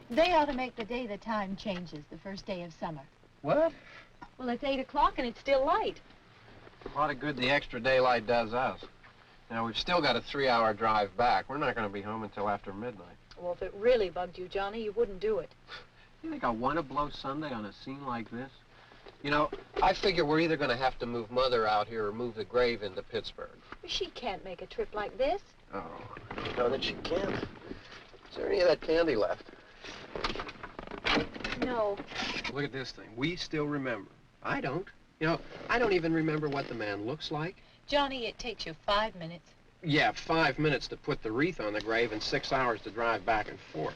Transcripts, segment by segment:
They ought to make the day the time changes, the first day of summer. What? Well, it's 8 o'clock and it's still light. A lot of good the extra daylight does us. Now, we've still got a 3-hour drive back. We're not going to be home until after midnight. Well, if it really bugged you, Johnny, you wouldn't do it. You think I want to blow Sunday on a scene like this? You know, I figure we're either going to have to move Mother out here or move the grave into Pittsburgh. She can't make a trip like this. Oh, you know that she can't. Is there any of that candy left? No. Look at this thing. We still remember. I don't. You know, I don't even remember what the man looks like. Johnny, it takes you 5 minutes. Yeah, 5 minutes to put the wreath on the grave and 6 hours to drive back and forth.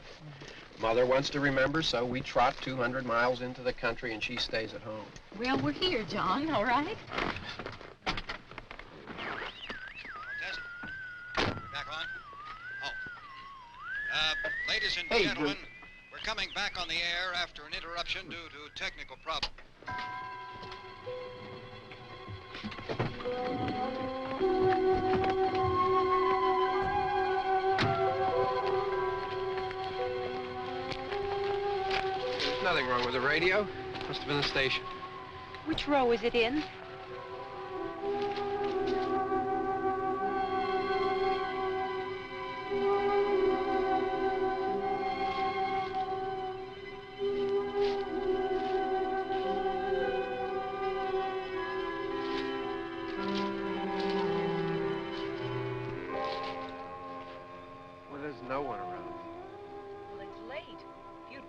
Mother wants to remember, so we trot 200 miles into the country and she stays at home. Well, we're here, John, all right? Test. We're back on? Oh. Ladies and gentlemen, we're coming back on the air after an interruption due to technical problems. There's nothing wrong with the radio. Must have been the station. Which row is it in?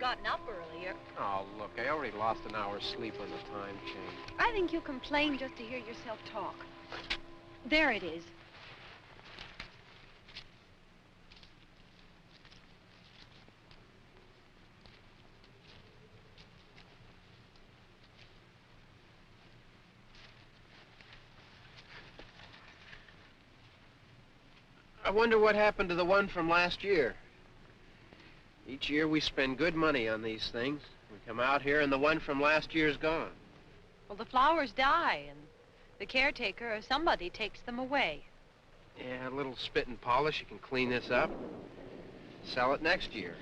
Gotten up earlier. Oh, look, I already lost an hour's sleep on the time change. I think you complain just to hear yourself talk. There it is. I wonder what happened to the one from last year. Each year we spend good money on these things. We come out here and the one from last year's gone. Well, the flowers die and the caretaker or somebody takes them away. Yeah, a little spit and polish. You can clean this up. Sell it next year.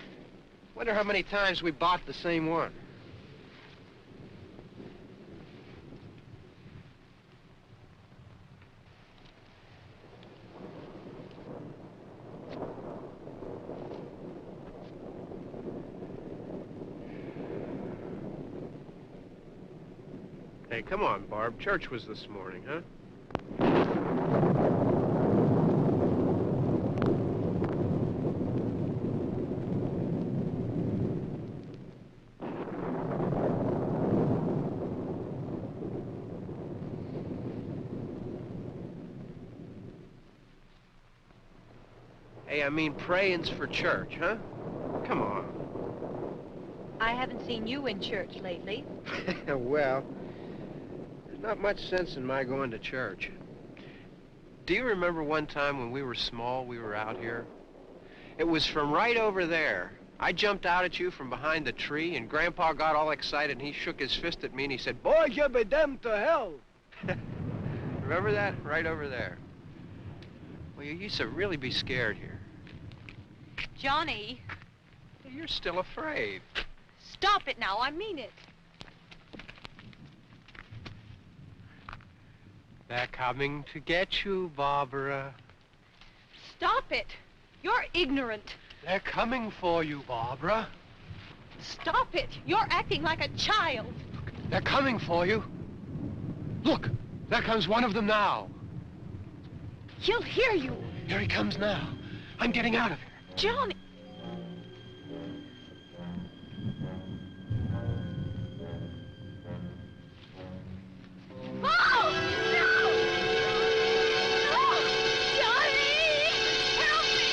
Wonder how many times we bought the same one. Hey, come on, Barb. Church was this morning, huh? I mean praying's for church, huh? Come on. I haven't seen you in church lately. Well, there's not much sense in my going to church. Do you remember one time when we were small, we were out here? It was from right over there. I jumped out at you from behind the tree, and Grandpa got all excited, and he shook his fist at me, and he said, "Boys, you'll be damned to hell." Remember that? Right over there. Well, you used to really be scared here. Johnny. You're still afraid. Stop it now, I mean it. They're coming to get you, Barbara. Stop it. You're ignorant. They're coming for you, Barbara. Stop it. You're acting like a child. They're coming for you. Look, there comes one of them now. He'll hear you. Here he comes now. I'm getting out of here. Johnny. Oh! No! No! Johnny! Help me!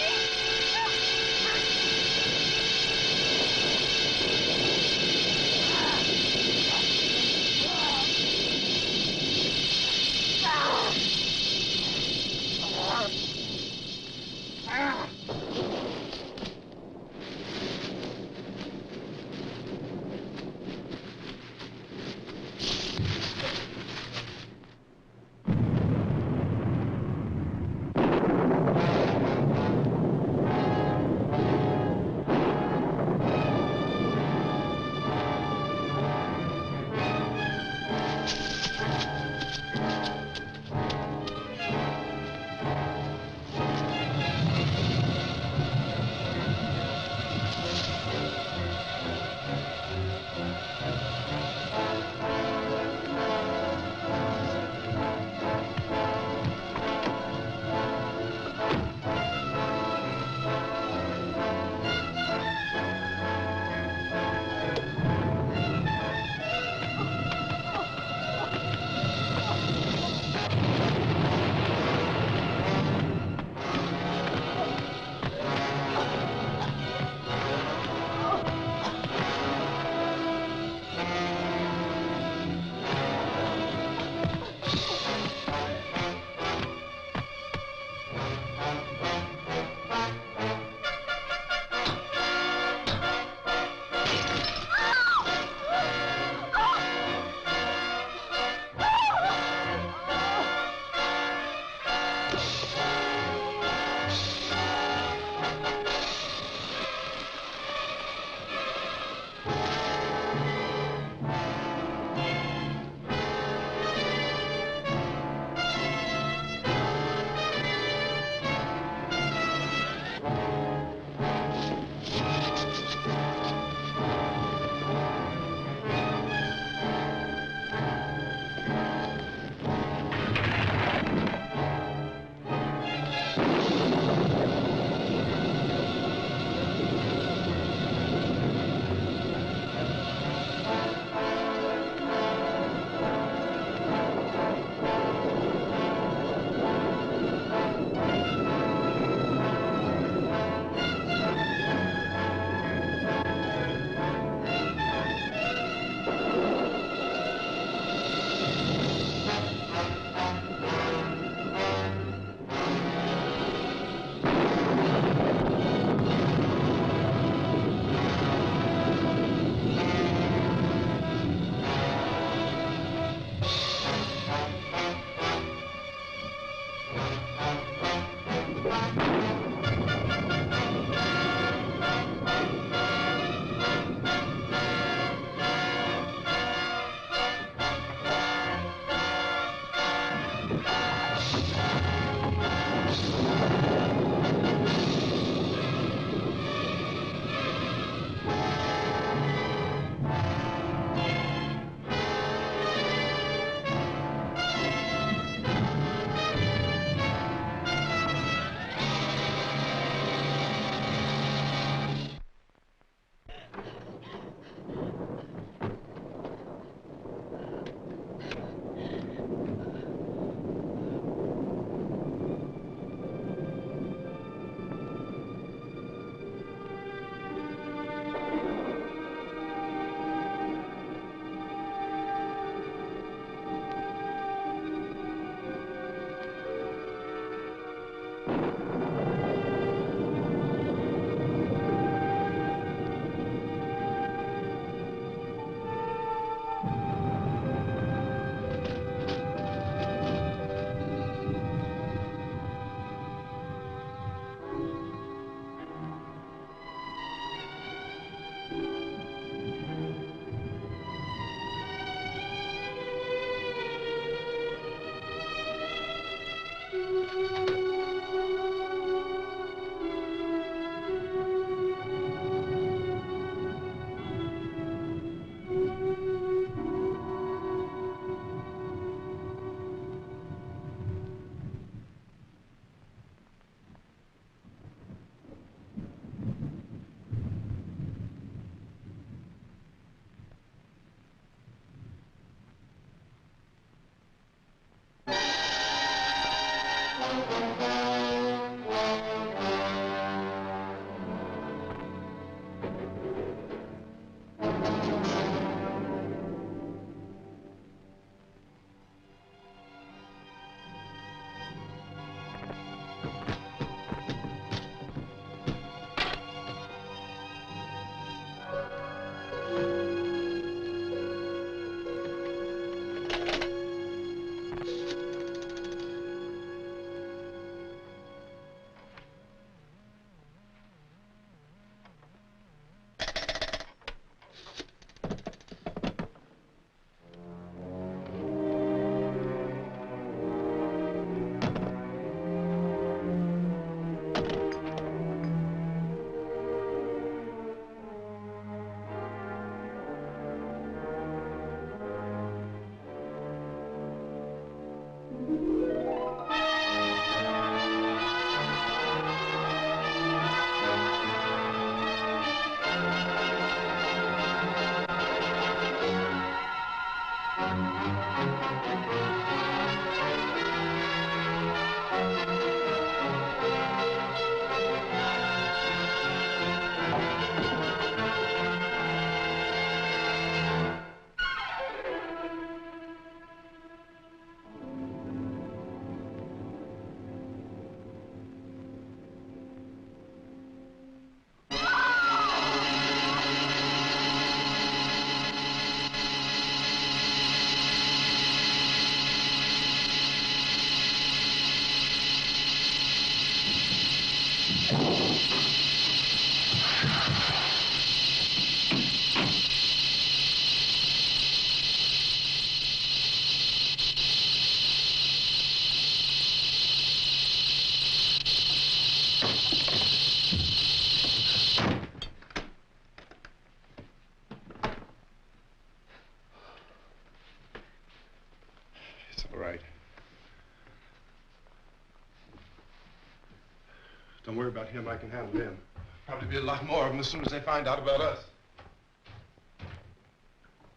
Don't worry about him. I can handle him. Probably be a lot more of them as soon as they find out about us.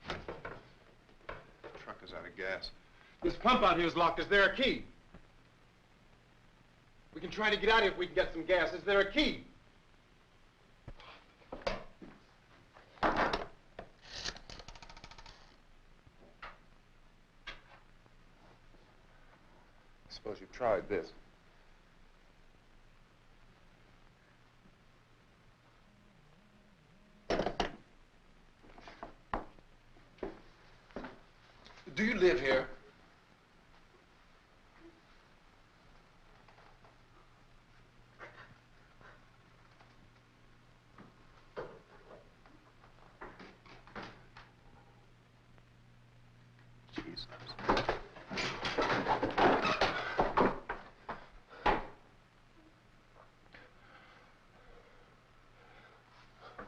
The truck is out of gas. This pump out here is locked. Is there a key? We can try to get out of here if we can get some gas. Is there a key? Suppose you've tried this. Do you live here? Jesus.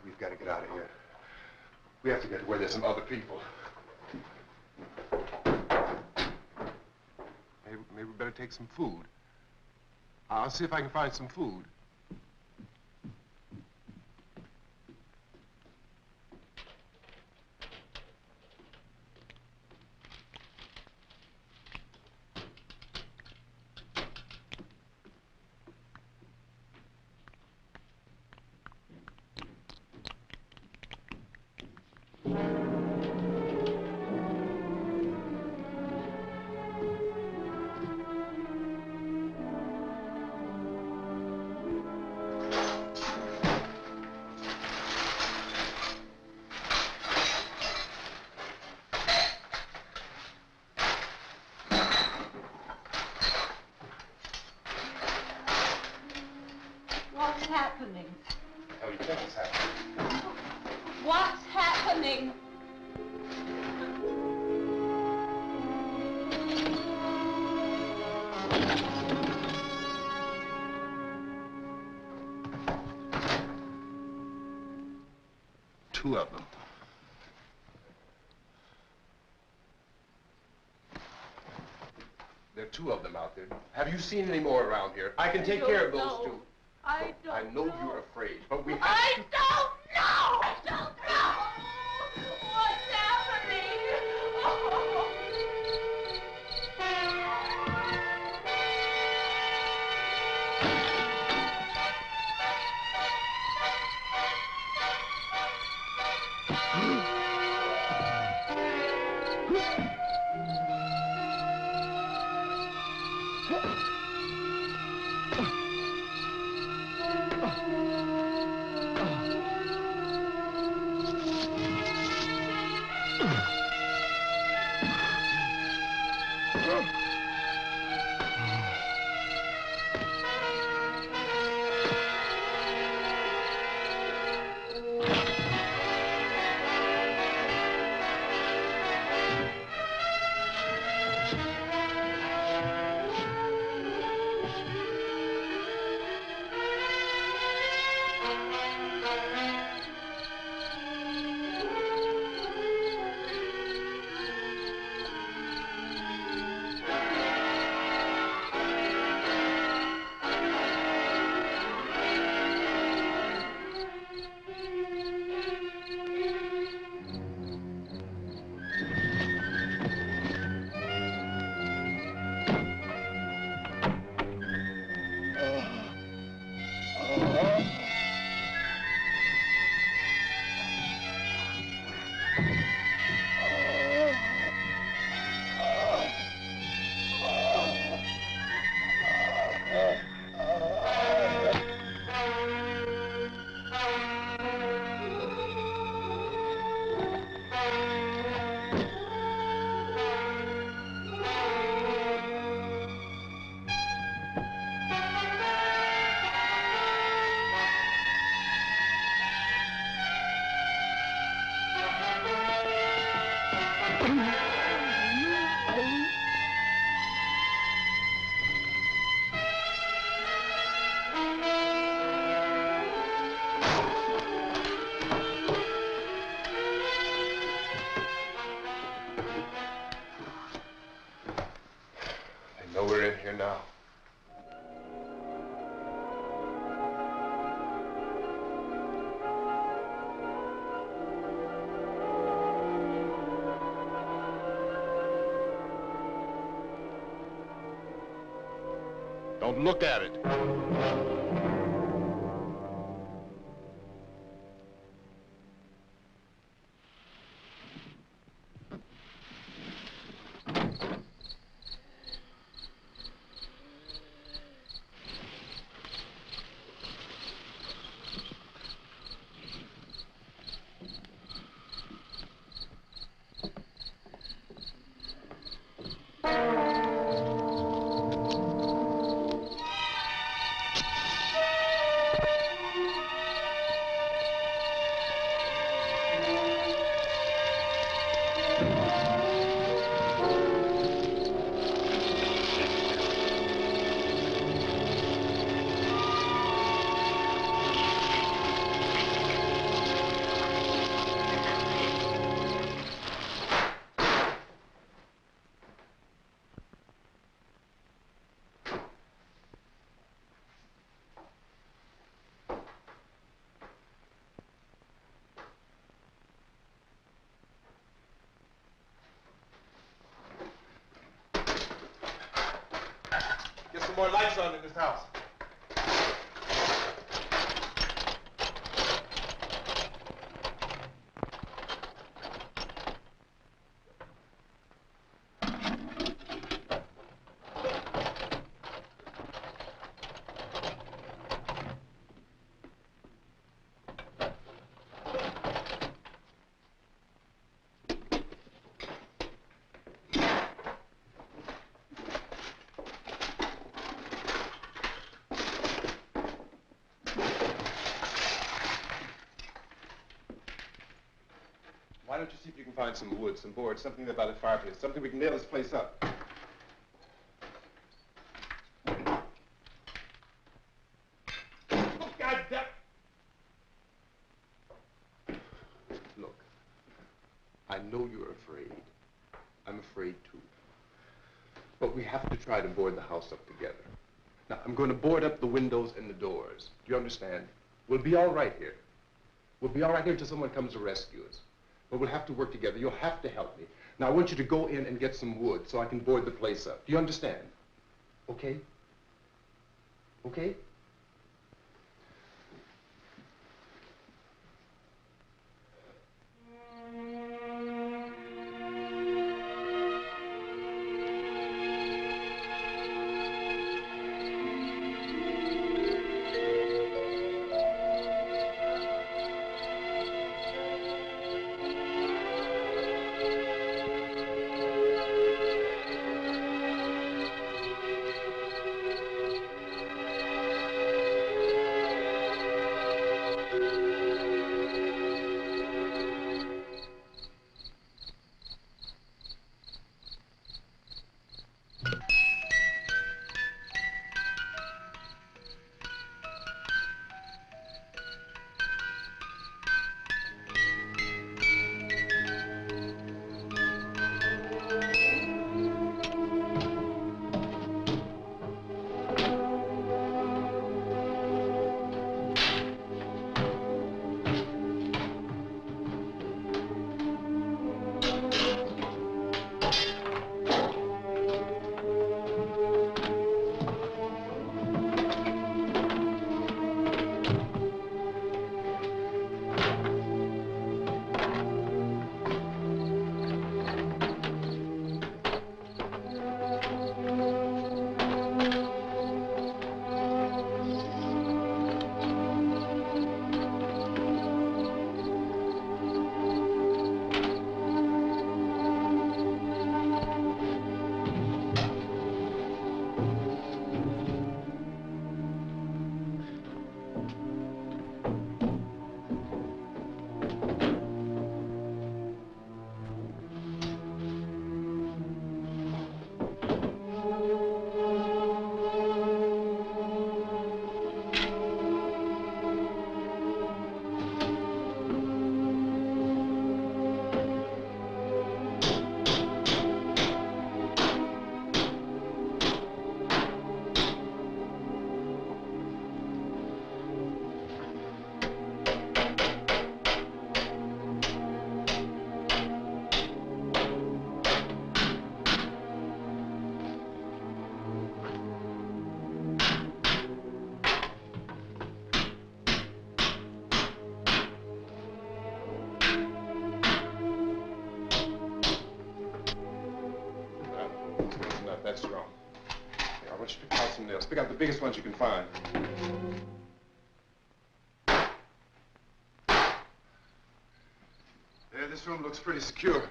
We've got to get out of here. We have to get to where there's some other people. Maybe we better take some food. I'll see if I can find some food. What's happening? How do you think it's happening? What's happening? Two of them. There are two of them out there. Have you seen any more around here? I can take care of those two. I don't I know you're afraid, but we have I to... don't know! I don't know! What's happening? Oh. We're in here now. Don't look at it. Get some more lights on in this house. Why don't you see if you can find some wood, some boards, something about a fireplace, something we can nail this place up. Oh, God damn. Look, I know you're afraid. I'm afraid too. But we have to try to board the house up together. Now, I'm going to board up the windows and the doors. Do you understand? We'll be all right here. We'll be all right here until someone comes to rescue us. But we'll have to work together. You'll have to help me. Now, I want you to go in and get some wood so I can board the place up. Do you understand? Okay? Okay? That's wrong. Here, I want you to pick out some nails. Pick out the biggest ones you can find. Yeah, this room looks pretty secure.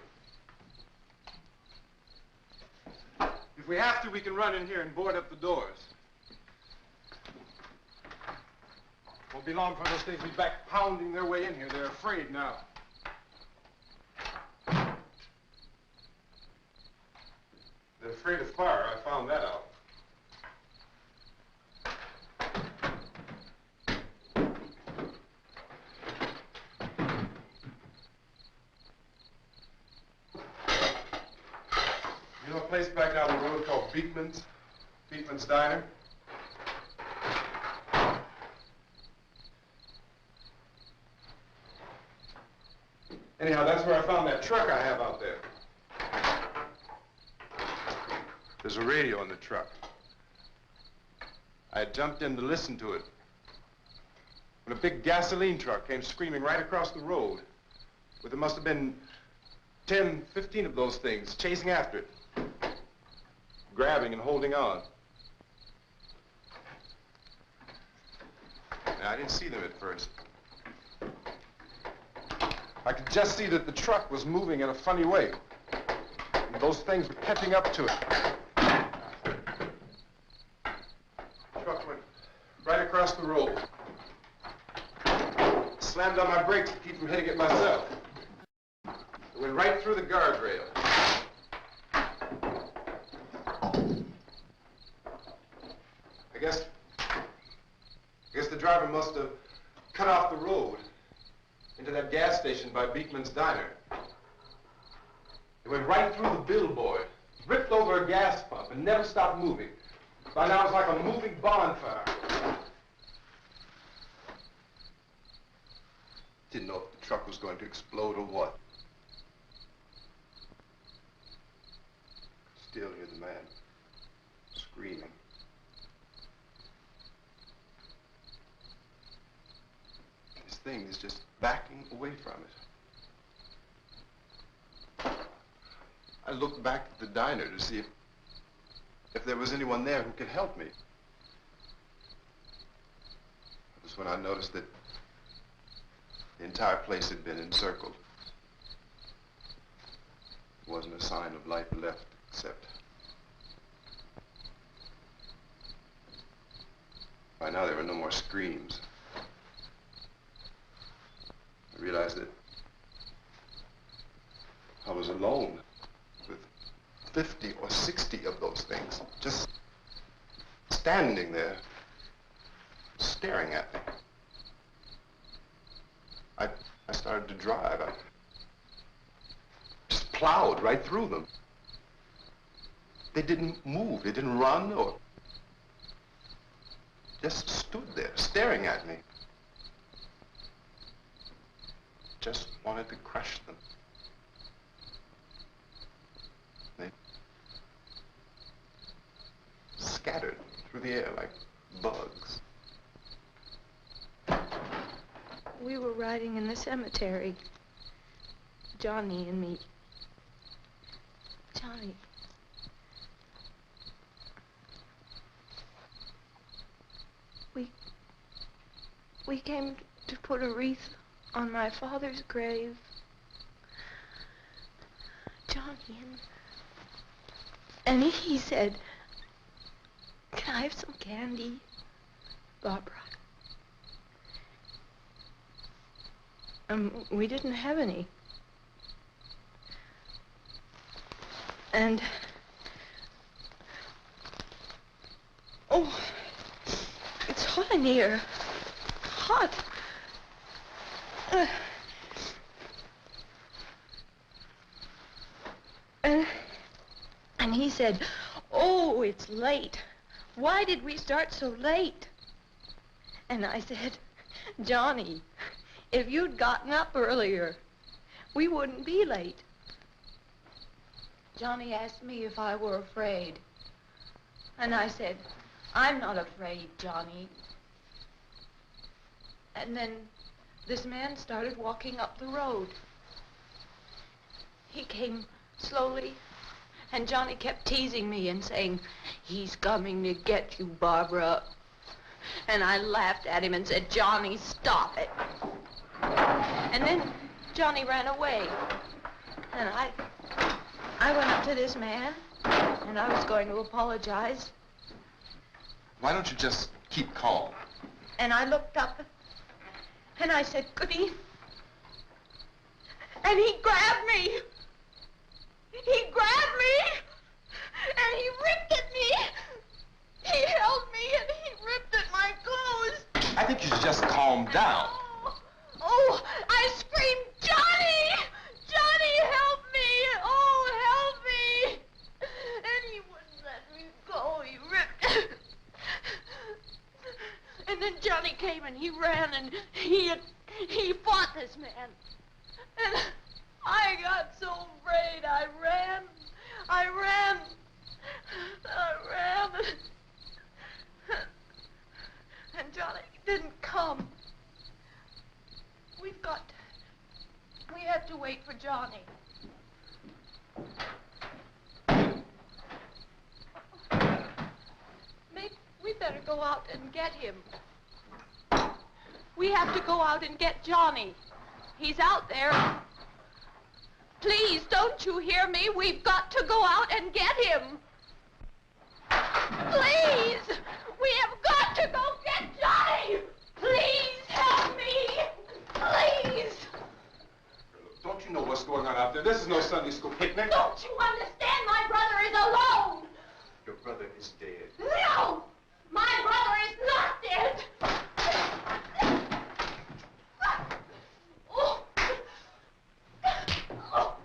If we have to, we can run in here and board up the doors. Won't be long for those things to be back pounding their way in here. They're afraid now. They're afraid of fire. I found that out. You know a place back down the road called Beekman's? Beekman's Diner? Anyhow, that's where I found that truck I have out there. There's a radio in the truck. I had jumped in to listen to it when a big gasoline truck came screaming right across the road. There must have been 10, 15 of those things chasing after it, grabbing and holding on. Now, I didn't see them at first. I could just see that the truck was moving in a funny way. And those things were catching up to it. The truck went right across the road. Slammed on my brakes to keep from hitting it myself. It went right through the guardrail. I guess the driver must have cut off the road into that gas station by Beekman's Diner. It went right through the billboard, ripped over a gas pump, and never stopped moving. By now, it's like a moving bonfire. Didn't know if the truck was going to explode or what. Still hear the man screaming. This thing is just backing away from it. I looked back at the diner to see if there was anyone there who could help me. It was when I noticed that the entire place had been encircled. There wasn't a sign of life left except by now there were no more screams. I realized that I was alone with 50 or 60 of those things, just standing there, staring at me. I started to drive. I just plowed right through them. They didn't move, they didn't run or just stood there, staring at me. Just wanted to crush them. They scattered through the air like bugs. We were riding in the cemetery, Johnny and me. Johnny. We came to put a wreath on my father's grave. Johnny, and he said, "Can I have some candy, Barbara?" We didn't have any. And, oh, it's hot in here. Hot. And he said, "Oh, it's late. Why did we start so late?" And I said, "Johnny, if you'd gotten up earlier, we wouldn't be late." Johnny asked me if I were afraid. And I said, "I'm not afraid, Johnny." And then this man started walking up the road. He came slowly And Johnny kept teasing me and saying, "He's coming to get you, Barbara." And I laughed at him and said, "Johnny, stop it." And then Johnny ran away. And I went up to this man, and I was going to apologize. Why don't you just keep calm? And I looked up, and I said, "Goody." And he grabbed me. He grabbed me, and he ripped at me. He held me, and he ripped at my clothes. I think you should just calm down. Oh, I screamed, "Johnny! Johnny, help me! Oh, help me!" And he wouldn't let me go. He ripped. And then Johnny came, and he ran, and he fought this man. And I got so afraid. I ran. And Johnny didn't come. We have to wait for Johnny. Maybe we better go out and get him. We have to go out and get Johnny. He's out there. Please, don't you hear me? We've got to go out and get him. Please! We have got to go get Johnny! Please help me! Please! Don't you know what's going on out there? This is no Sunday school picnic. Don't you understand? My brother is alone! Your brother is dead. No! My brother is not dead! Oh. Oh.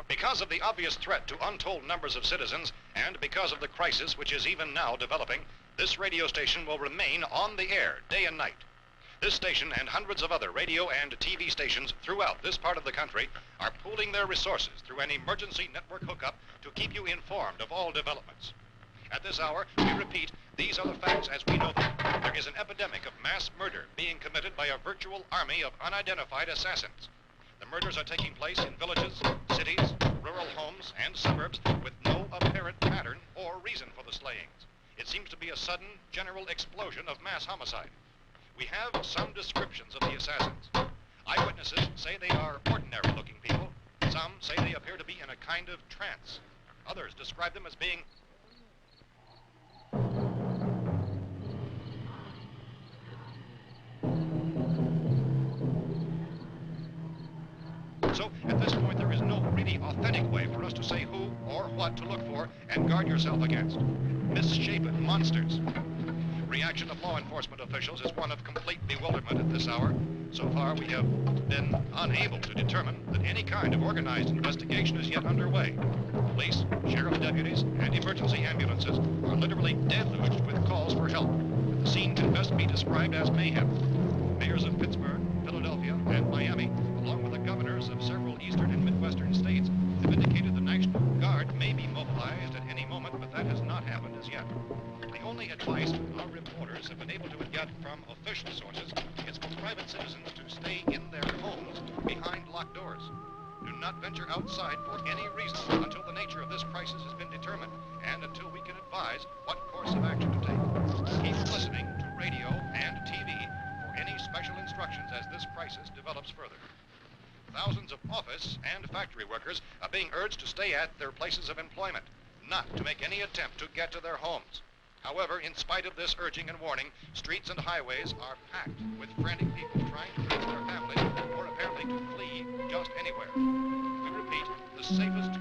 Because of the obvious threat to untold numbers of citizens, and because of the crisis which is even now developing, this radio station will remain on the air day and night. This station and hundreds of other radio and TV stations throughout this part of the country are pooling their resources through an emergency network hookup to keep you informed of all developments. At this hour, we repeat, these are the facts as we know them. There is an epidemic of mass murder being committed by a virtual army of unidentified assassins. The murders are taking place in villages, cities, rural homes, and suburbs with no apparent pattern or reason for the slayings. It seems to be a sudden, general explosion of mass homicide. We have some descriptions of the assassins. Eyewitnesses say they are ordinary-looking people. Some say they appear to be in a kind of trance. Others describe them as being So, at this point, there is no really authentic way for us to say who or what to look for and guard yourself against. Misshapen monsters. Reaction of law enforcement officials is one of complete bewilderment at this hour. So far, we have been unable to determine that any kind of organized investigation is yet underway. Police, sheriff deputies, and emergency ambulances are literally deluged with calls for help. The scene can best be described as mayhem. Mayors of Pittsburgh, Philadelphia, and Miami, along with the governors of several eastern and midwestern states, have indicated the National Guard may be mobilized at any moment, but that has not happened as yet. The only advice our reporters have been able to get from official sources is for private citizens to stay in their homes behind locked doors. Do not venture outside for any reason until the nature of this crisis has been determined and until we can advise what course of action to take. Keep listening to radio and TV for any special instructions as this crisis develops further. Thousands of office and factory workers are being urged to stay at their places of employment, not to make any attempt to get to their homes. However, in spite of this urging and warning, streets and highways are packed with frantic people trying to reach their families or apparently to flee just anywhere. We repeat, the safest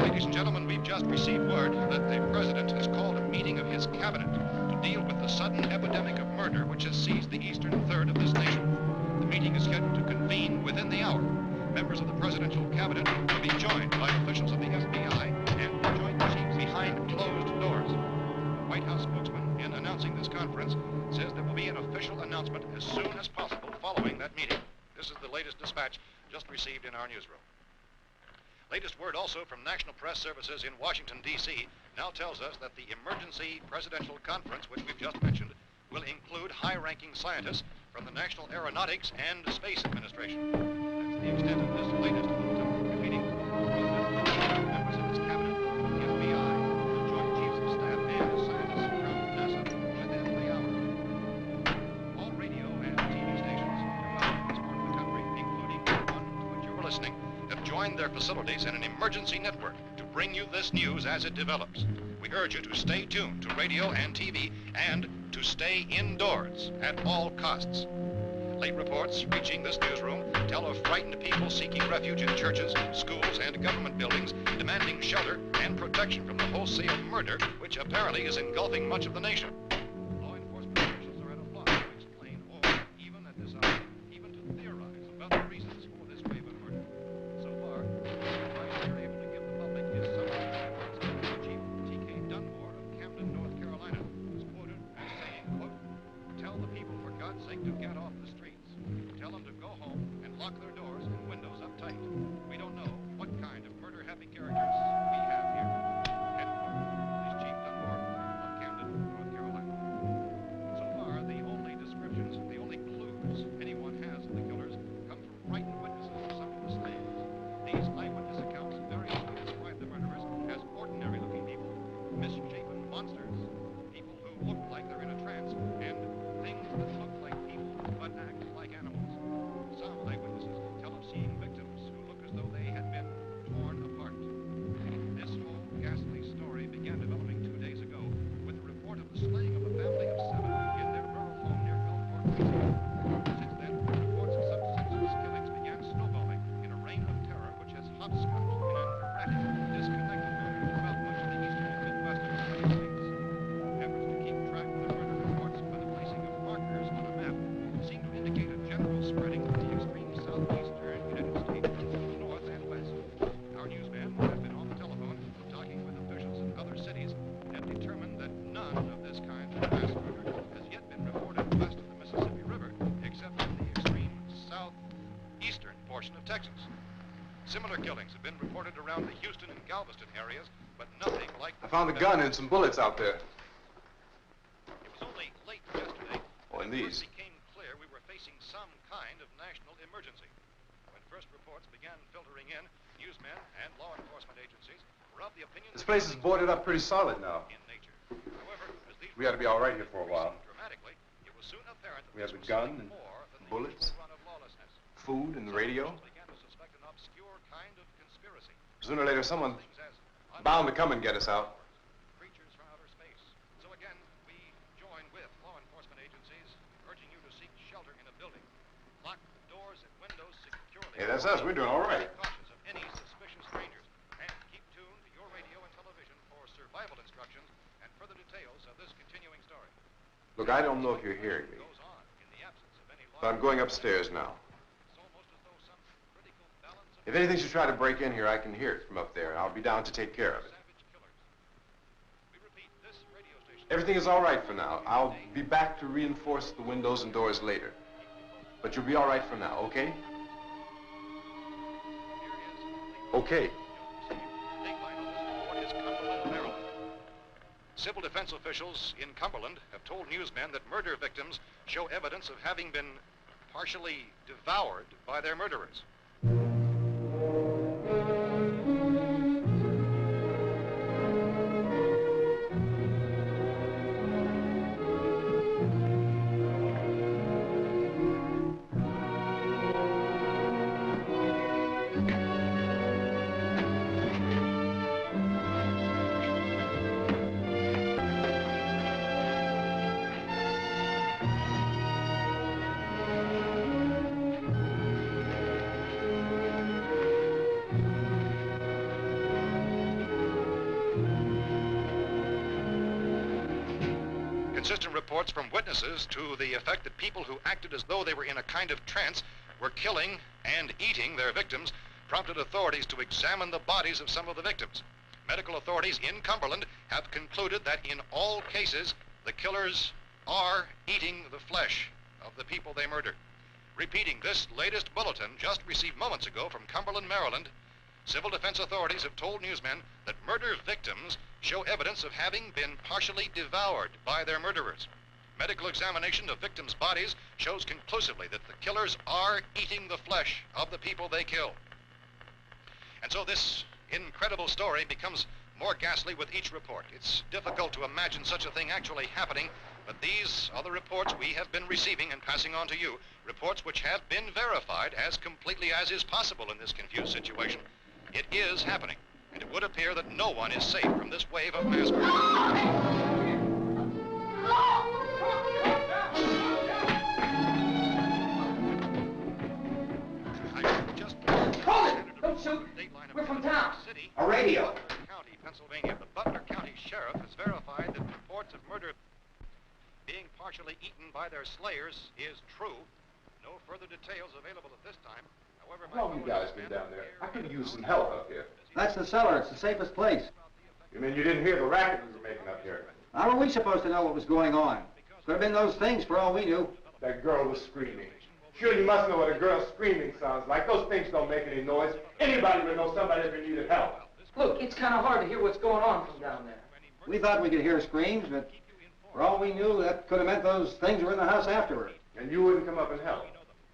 Ladies and gentlemen, we've just received word that the president has called a meeting of his cabinet to deal with the sudden epidemic of murder which has seized the eastern third of this nation. The meeting is scheduled to convene within the hour. Members of the presidential cabinet will be joined by officials of the FBI and the Joint Chiefs behind closed doors. The White House spokesman, in announcing this conference, says there will be an official announcement as soon as possible following that meeting. This is the latest dispatch just received in our newsroom. Latest word also from National Press Services in Washington, D.C. now tells us that the emergency presidential conference, which we've just mentioned, will include high-ranking scientists from the National Aeronautics and Space Administration. That's the extent of this latest bulletin, meeting members of his cabinet, the FBI, the Joint Chiefs of Staff, and scientists from NASA within the hour. All radio and TV stations throughout this part of the country, including the one to which you're listening, have joined their facilities in an emergency network to bring you this news as it develops. We urge you to stay tuned to radio and TV and to stay indoors at all costs. Late reports reaching this newsroom tell of frightened people seeking refuge in churches, schools, and government buildings, demanding shelter and protection from the wholesale murder which apparently is engulfing much of the nation. Law enforcement officials are at a loss to explain or, even at this hour, even to theorize about the reasons for this wave of murder. So far, the advice we're able to give the public is summary reports of Chief T.K. Dunmore of Camden, North Carolina, who's quoted as saying, quote, "Tell the people, for God's sake, to get off the streets. Tell them to go home and lock their doors and windows up tight. We don't know what kind of murder-happy characters we have here." End quote. This is Chief Dunmore of Camden, North Carolina. So far, the only descriptions, the only clues anyone has of the killers come from frightened witnesses of some of the slaves. These eyewitness accounts variously describe the murderers as ordinary-looking people, misshapen monsters, people who look like they're in a trance, and things that look like people but act like animals. Some eyewitnesses tell of seeing victims who look as though they had been torn apart. This whole ghastly story began developing 2 days ago with the report of the slaying of a family of 7 in their rural home near Gulfport, Louisiana. Since then, reports of some senseless killings began snowballing in a reign of terror which has hopscotched in an erratic, disconnected manner throughout much of the eastern and midwestern United States. Efforts to keep track of the murder reports by the placing of markers on a map seem to indicate a general spreading of the extreme southeastern United States to the north and west. Our newsmen have been on the telephone talking with officials in other cities and have determined that none of this kind of mass murder has yet been reported west of the Mississippi River, except in the extreme southeastern portion of Texas. Similar killings have been reported around the Houston and Galveston areas, but nothing like I found a gun and some bullets out there. It was only late yesterday Oh, and that it these. first became clear we were facing some kind of national emergency. When first reports began filtering in, newsmen and law enforcement agencies were of the opinion This that place is boarded up pretty solid now. in nature. However, as these We ought to be all right here for a while. dramatically, it was soon apparent that We have this the was gun something and more than the bullets. usual run of lawlessness. Food and the Some radio. officials began to suspect an obscure kind of conspiracy. Sooner or later, someone Things as bound to come and get us out. creatures from outer space. So again, we join with law enforcement agencies, urging you to seek shelter in a building. Lock doors and windows securely. Hey, that's us. We're doing all right. Be cautious of any suspicious strangers, and keep tuned to your radio and television for survival instructions and further details of this continuing story. Look, I don't know if you're hearing me, Goes on in the absence of any law. but I'm going upstairs now. It's almost as though some critical balance of If anything should try to break in here, I can hear it from up there, and I'll be down to take care of it. savage killers. We repeat, this radio station. Everything is all right for now. I'll be back to reinforce the windows and doors later. But you'll be all right for now, okay? Okay. Dateline on this report is Cumberland, Maryland. Civil defense officials in Cumberland have told newsmen that murder victims show evidence of having been partially devoured by their murderers. inconsistent reports from witnesses to the effect that people who acted as though they were in a kind of trance were killing and eating their victims prompted authorities to examine the bodies of some of the victims. Medical authorities in Cumberland have concluded that in all cases, the killers are eating the flesh of the people they murdered. Repeating this latest bulletin just received moments ago from Cumberland, Maryland, civil defense authorities have told newsmen that murder victims show evidence of having been partially devoured by their murderers. Medical examination of victims' bodies shows conclusively that the killers are eating the flesh of the people they kill. And so this incredible story becomes more ghastly with each report. It's difficult to imagine such a thing actually happening, but these are the reports we have been receiving and passing on to you, reports which have been verified as completely as is possible in this confused situation. It is happening, and it would appear that no one is safe from this wave of mass murder. Don't shoot. We're from town. A radio. County, Pennsylvania. The Butler County Sheriff has verified that reports of murder being partially eaten by their slayers is true. No further details available at this time. However, How long you guys been down there? I could use some help up here. That's the cellar. It's the safest place. You mean you didn't hear the racket we were making up here? How were we supposed to know what was going on? Could have been those things for all we knew. That girl was screaming. Sure, you must know what a girl screaming sounds like. Those things don't make any noise. Anybody would know somebody ever needed help. Look, it's kind of hard to hear what's going on from down there. We thought we could hear screams, but for all we knew, that could have meant those things were in the house afterward. And you wouldn't come up and help?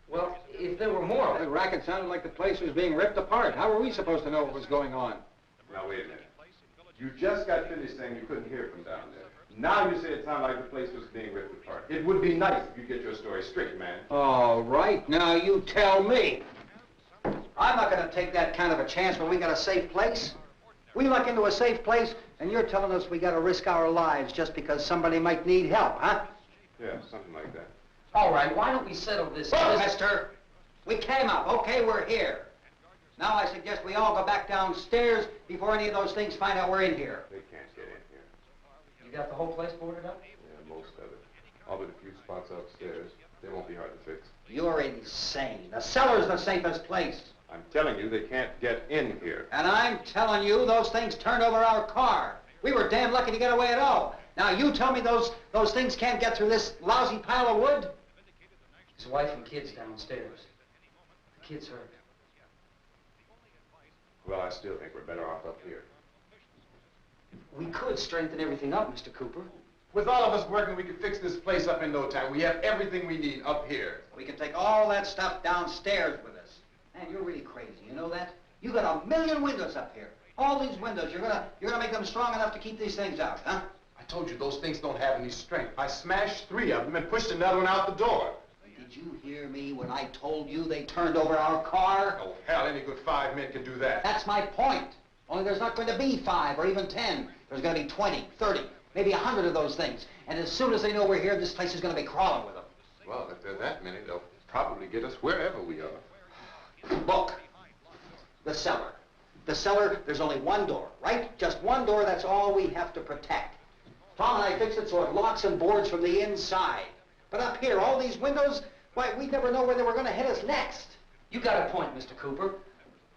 Well, if there were more... The racket sounded like the place was being ripped apart. How were we supposed to know what was going on? Now, wait a minute. You just got finished saying you couldn't hear from down there. Now you say it sounded like the place was being ripped apart. It would be nice if you get your story straight, man. All right, now you tell me. I'm not going to take that kind of a chance when we got a safe place. We luck into a safe place, and you're telling us we got to risk our lives just because somebody might need help, huh? Yeah, something like that. All right, why don't we settle this... Look, mister, we came up. Okay, we're here. Now I suggest we all go back downstairs before any of those things find out we're in here. They can't get in here. You got the whole place boarded up? Yeah, most of it. All but a few spots upstairs. They won't be hard to fix. You're insane. The cellar's the safest place. I'm telling you, they can't get in here. And I'm telling you, those things turned over our car. We were damn lucky to get away at all. Now you tell me those things can't get through this lousy pile of wood? His wife and kids downstairs. The kid's hurt. Well, I still think we're better off up here. We could strengthen everything up, Mr. Cooper. With all of us working, we could fix this place up in no time. We have everything we need up here. We can take all that stuff downstairs with us. Man, you're really crazy, you know that? You got 1,000,000 windows up here. All these windows, you're gonna make them strong enough to keep these things out, huh? I told you, those things don't have any strength. I smashed 3 of them and pushed another one out the door. Did you hear me when I told you they turned over our car? Oh, hell, any good 5 men can do that. That's my point. Only there's not going to be 5 or even 10. There's going to be 20, 30, maybe 100 of those things. And as soon as they know we're here, this place is going to be crawling with them. Well, if there are that many, they'll probably get us wherever we are. Look, the cellar. The cellar, there's only one door, right? Just one door, that's all we have to protect. Tom and I fixed it so it locks and boards from the inside. But up here, all these windows, why, we'd never know where they were going to hit us next. You got a point, Mr. Cooper.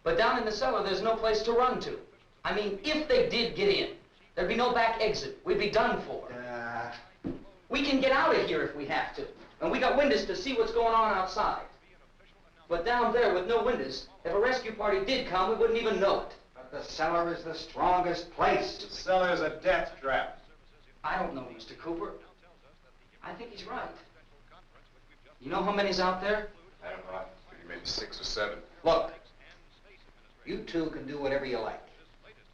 But down in the cellar, there's no place to run to. I mean, if they did get in, there'd be no back exit. We'd be done for. We can get out of here if we have to. And we got windows to see what's going on outside. But down there with no windows, if a rescue party did come, we wouldn't even know it. But the cellar is the strongest place. The cellar is a death trap. I don't know, Mr. Cooper. I think he's right. You know how many's out there? I don't know. Maybe 6 or 7. Look, you two can do whatever you like.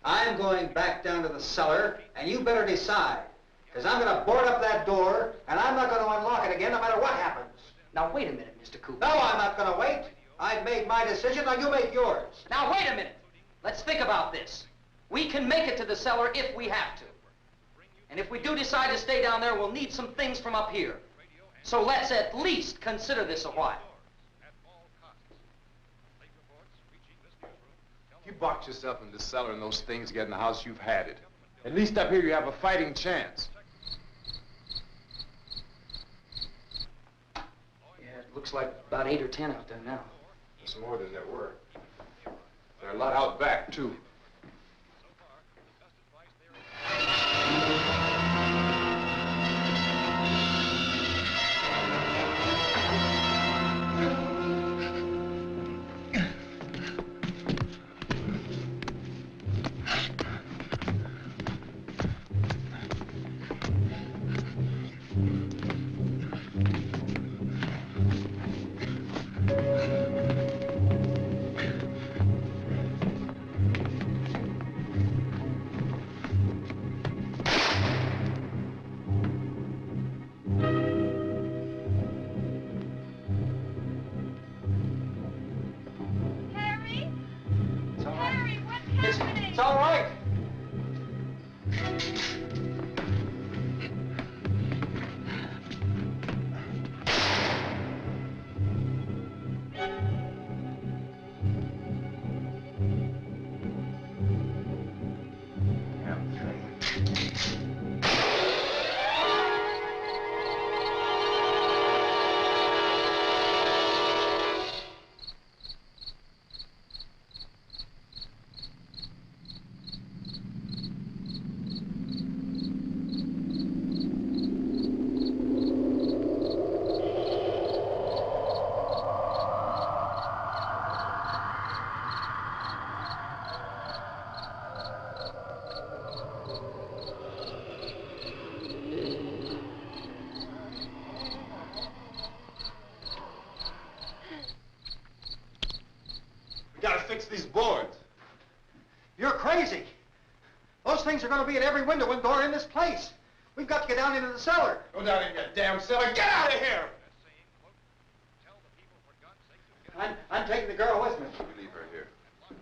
I'm going back down to the cellar, and you better decide. Because I'm going to board up that door, and I'm not going to unlock it again no matter what happens. Now, wait a minute, Mr. Cooper. No, I'm not going to wait. I've made my decision, now you make yours. Now, wait a minute. Let's think about this. We can make it to the cellar if we have to. And if we do decide to stay down there, we'll need some things from up here. So let's at least consider this a while. If you box yourself in the cellar and those things get in the house, you've had it. At least up here you have a fighting chance. looks like about 8 or 10 out there now. It's more than there were. There are a lot out back, too. It's all right. We gotta fix these boards. You're crazy. Those things are going to be at every window and door in this place. We've got to get down into the cellar. Go down in your damn cellar. Get out of here! I'm taking the girl with me. You leave her here.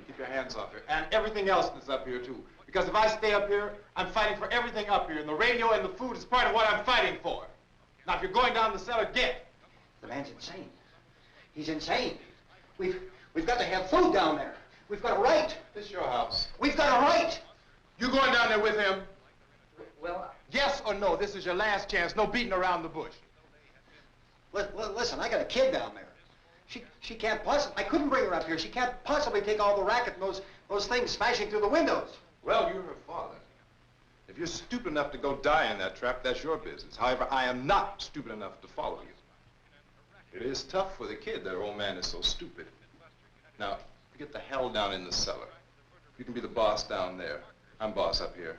Keep your hands off her. And everything else that's up here, too. Because if I stay up here, I'm fighting for everything up here. And the radio and the food is part of what I'm fighting for. Now, if you're going down the cellar, get. The man's insane. He's insane. We've got to have food down there. We've got a right. This is your house. We've got a right. You going down there with him? Well, Yes or no? This is your last chance. No beating around the bush. Listen, I got a kid down there. She can't possibly, I couldn't bring her up here. She can't possibly take all the racket and those things smashing through the windows. Well, you're her father. If you're stupid enough to go die in that trap, that's your business. However, I am not stupid enough to follow you. It is tough for the kid that her old man is so stupid. Now, get the hell down in the cellar. You can be the boss down there. I'm boss up here.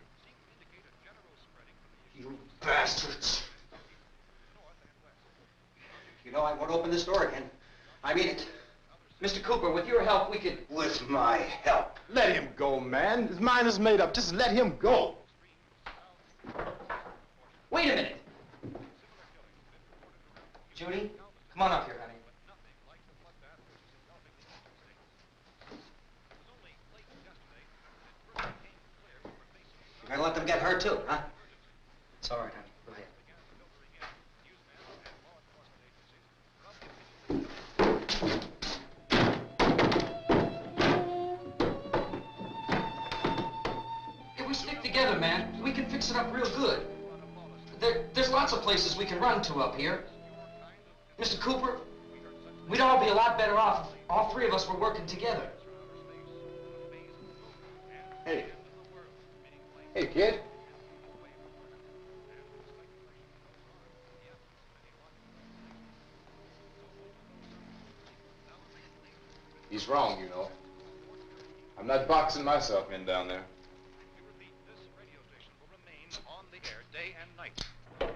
You bastards. You know, I won't open this door again. I mean it. Mr. Cooper, with your help, we could... With my help. Let him go, man. His mind is made up. Just let him go. Wait a minute. Judy, come on up here, honey. You're gonna let them get hurt too, huh? It's all right, honey. Go ahead. If we stick together, man, we can fix it up real good. There's lots of places we can run to up here. Mr. Cooper, we'd all be a lot better off if all three of us were working together. Hey. Hey, kid. He's wrong, you know. I'm not boxing myself in down there. This radio station will remain on the air day and night.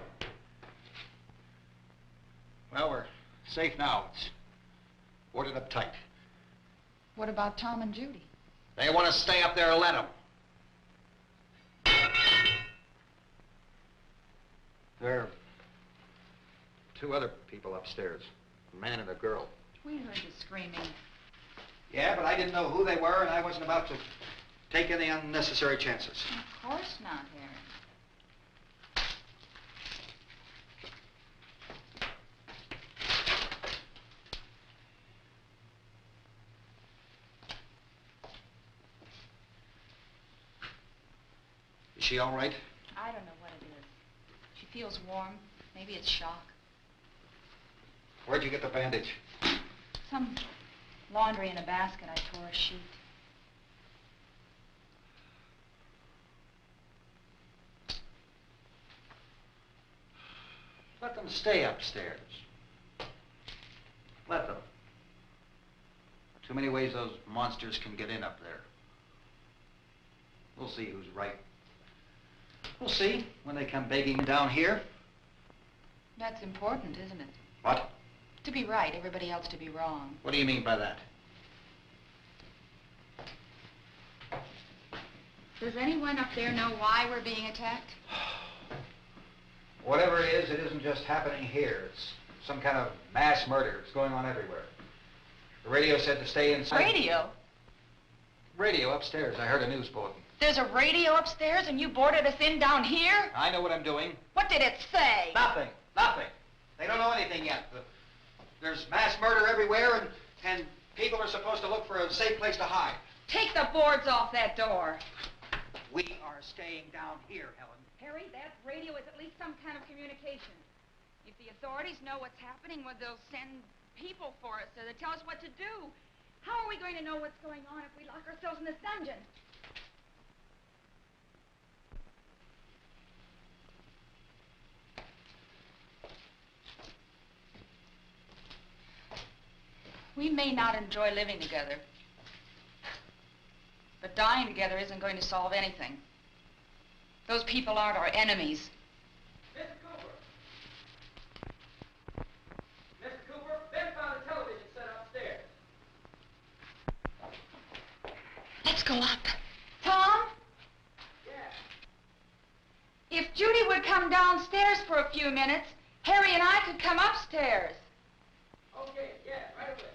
Well, we're safe now. It's boarded up tight. What about Tom and Judy? They want to stay up there, let them. There are two other people upstairs, a man and a girl. We heard you screaming. Yeah, but I didn't know who they were, and I wasn't about to take any unnecessary chances. Of course not, Harry. Is she all right? I don't know what it is. She feels warm. Maybe it's shock. Where'd you get the bandage? Some laundry in a basket. I tore a sheet. Let them stay upstairs. Let them. Too many ways those monsters can get in up there. We'll see who's right. We'll see when they come begging down here. That's important, isn't it? What? To be right, everybody else to be wrong. What do you mean by that? Does anyone up there know why we're being attacked? Whatever it isn't just happening here. It's some kind of mass murder. It's going on everywhere. The radio said to stay inside. Radio? Radio upstairs. I heard a news bulletin. There's a radio upstairs and you boarded us in down here? I know what I'm doing. What did it say? Nothing. Nothing. They don't know anything yet. There's mass murder everywhere, and people are supposed to look for a safe place to hide. Take the boards off that door. We are staying down here, Helen. Harry, that radio is at least some kind of communication. If the authorities know what's happening, well, they'll send people for us, so they'll tell us what to do. How are we going to know what's going on if we lock ourselves in this dungeon? We may not enjoy living together, but dying together isn't going to solve anything. Those people aren't our enemies. Mr. Cooper! Mr. Cooper, Ben found a television set upstairs. Let's go up. Tom? Yeah. If Judy would come downstairs for a few minutes, Harry and I could come upstairs. Okay, yeah, right away.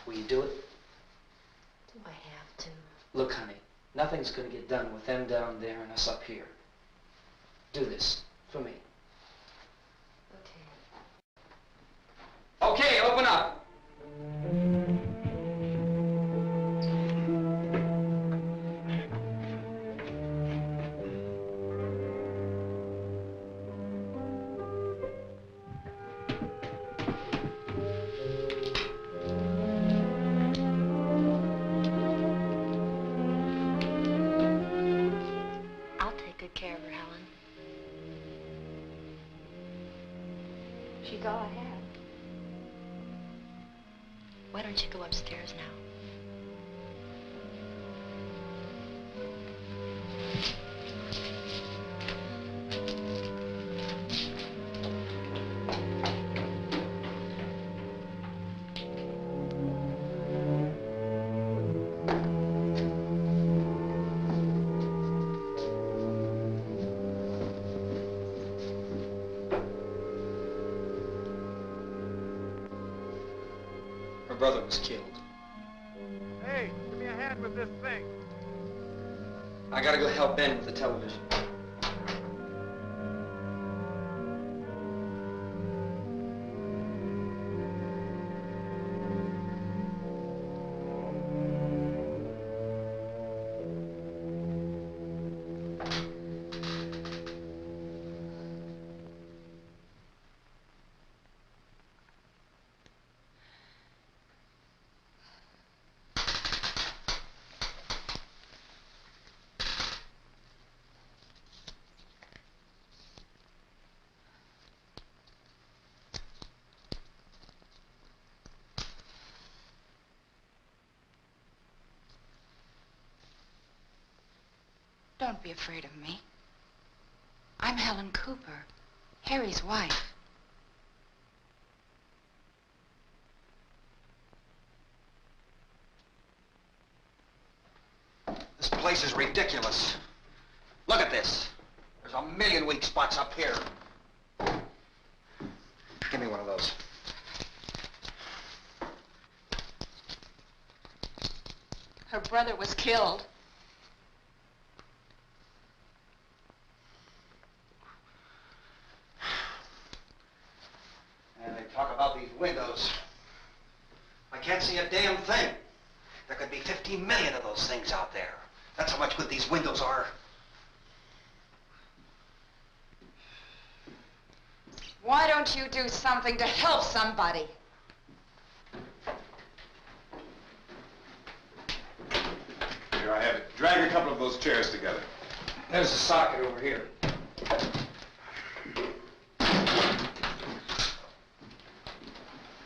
Will you do it? Do I have to? Look, honey, nothing's gonna get done with them down there and us up here. Do this for me. Okay. Okay, open up. I'll take good care of her, Helen. She's all I have. Why don't you go upstairs now? Her brother was killed. Hey, give me a hand with this thing. I gotta go help Ben with the television. Don't be afraid of me. I'm Helen Cooper, Harry's wife. This place is ridiculous. Look at this. There's a million weak spots up here. Give me one of those. Her brother was killed. And they talk about these windows. I can't see a damn thing. There could be 15 million of those things out there. That's how much good these windows are. Why don't you do something to help somebody? Here, I have it. Drag a couple of those chairs together. There's a socket over here.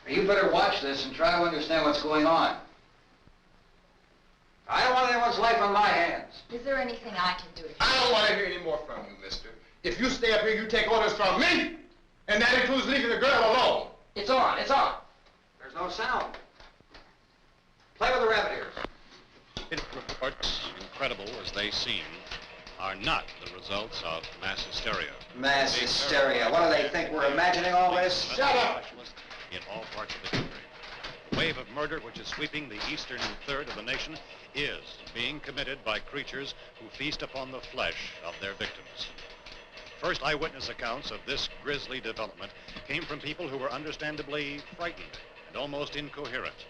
You better watch this and try to understand what's going on. I don't want anyone's life on my hands. Is there anything I can do to I don't want to hear any more from you, mister. If you stay up here, you take orders from me. And that includes leaving the girl alone. It's on, it's on. There's no sound. Play with the rabbit ears. Reports, incredible as they seem, are not the results of mass hysteria. Mass hysteria. What do they think? We're imagining all this? Shut up! In all parts of the country. The wave of murder which is sweeping the eastern third of the nation is being committed by creatures who feast upon the flesh of their victims. First eyewitness accounts of this grisly development came from people who were understandably frightened and almost incoherent.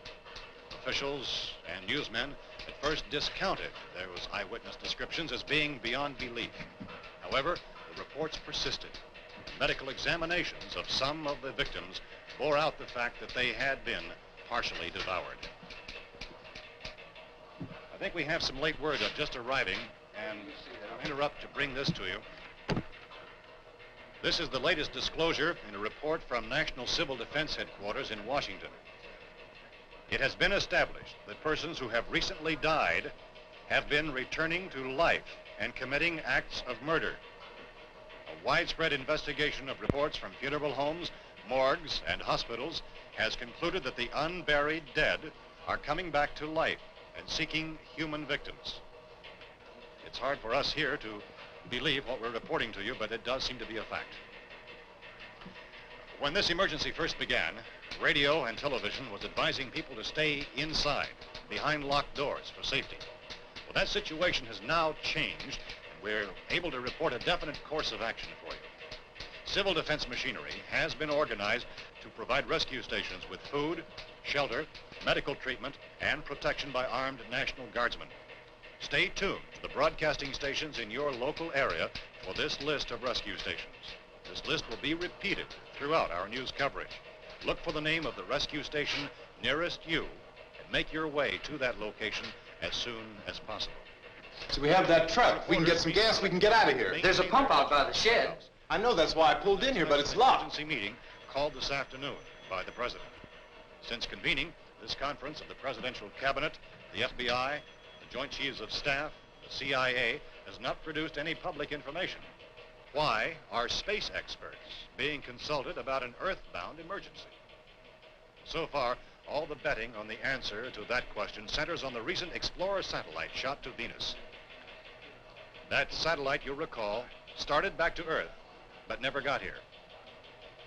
Officials and newsmen at first discounted those eyewitness descriptions as being beyond belief. However, the reports persisted. Medical examinations of some of the victims bore out the fact that they had been partially devoured. I think we have some late word just arriving, and I'll interrupt to bring this to you. This is the latest disclosure in a report from National Civil Defense Headquarters in Washington. It has been established that persons who have recently died have been returning to life and committing acts of murder. A widespread investigation of reports from funeral homes, morgues, and hospitals has concluded that the unburied dead are coming back to life and seeking human victims. It's hard for us here to believe what we're reporting to you, but it does seem to be a fact. When this emergency first began, radio and television was advising people to stay inside, behind locked doors for safety. Well, that situation has now changed, and we're able to report a definite course of action for you. Civil defense machinery has been organized to provide rescue stations with food, shelter, medical treatment, and protection by armed National Guardsmen. Stay tuned to the broadcasting stations in your local area for this list of rescue stations. This list will be repeated throughout our news coverage. Look for the name of the rescue station nearest you and make your way to that location as soon as possible. So we have that truck. We can get some gas, we can get out of here. There's a pump out by the shed. I know, that's why I pulled in here, but it's locked. Emergency meeting called this afternoon by the President. Since convening this conference of the Presidential Cabinet, the FBI, the Joint Chiefs of Staff, the CIA has not produced any public information. Why are space experts being consulted about an earthbound emergency? So far, all the betting on the answer to that question centers on the recent Explorer satellite shot to Venus. That satellite, you'll recall, started back to Earth, but never got here.